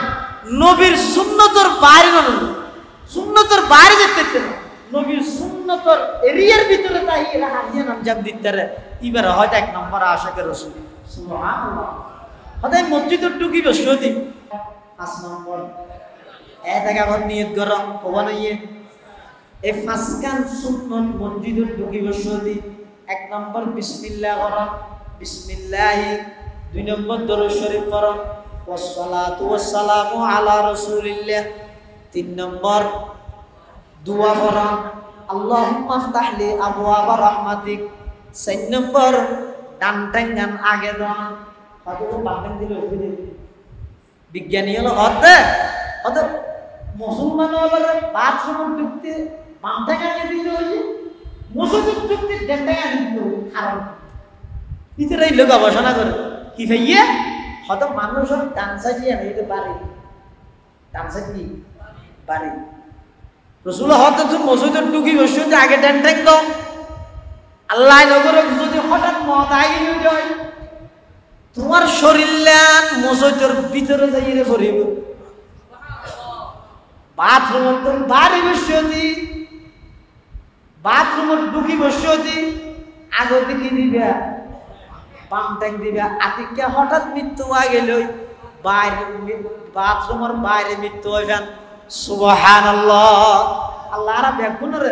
নবীর সুন্নতর বাইরে না, সুন্নতর বাইরে যেতে না, নবীর সুন্নতর এরিয়ার ভিতরে তাই এরা হাজিয়া নামজাম দিতে রে এবার হয়তো এক নম্বর আশাকের রসুল সুবহানাল্লাহ। হয়তো মসজিদের টুকি বসতি 5 নম্বর এটাকে আবার নিয়ত করো হবা না ইয়ে এই 5 কান সুন্নত মসজিদের টুকি বসতি। 1 নম্বর বিসমিল্লাহ করো, বিসমিল্লাহ। 2 নম্বর দরুদ শরীফ পড়ো, ওয়াসসালাতু ওয়াসসালামু আলা রাসূলিল্লাহ। 3 নম্বর দোয়া করো, আল্লাহুম্মা ইফতাহলি আবওয়াবা রাহমাতিক। 4 নম্বর ডান টেঙ্গান আগে দাও, কত বাঁধন দিলে ওই বিজ্ঞানী হলো হতে হতে মুসলমান হলো বাথরুম ঢুকতে বাম টেঙ্গা আগে দিলে ওই মুসলমান ঢুকতে ডান টেঙ্গা দিল কারণ ইতরাই লোক গবেষণা করে কি ভাইয়া হয়তো মানুষের ডান সাজিয়ে নিতে পারে, ডান সাজি পারে। রসুল হয়তো তুমি মসজিদের ঢুকি বসে আগে ডান টেক দাও, আল্লাহ নগরে যদি হঠাৎ মত আগে নিয়ে যায় তোমার শরীর মসজিদের ভিতরে যাইয়ে পড়িব। বাথরুমের তো বাড়ি বসে দি, বাথরুমের ঢুকি বসে দি আগে দিকে দিবে বাম ট্যাঙ্ক দিবে। আতিকে হঠাৎ মৃত্যু হয়ে গেল বাইরে বাথরুমের বাইরে মৃত্যু হইবেন সুবহানাল্লাহ। আল্লাহরা বেগুনের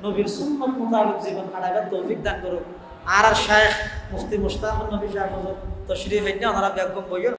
নবীর সুন্নাত মোতাবেক জীবন কাটাবার তৌফিক দান করুক। আর শেখ মুফতি মুশতাক নবী সাহেব তশরিফ এনে ওনারা বেগম বইয়ের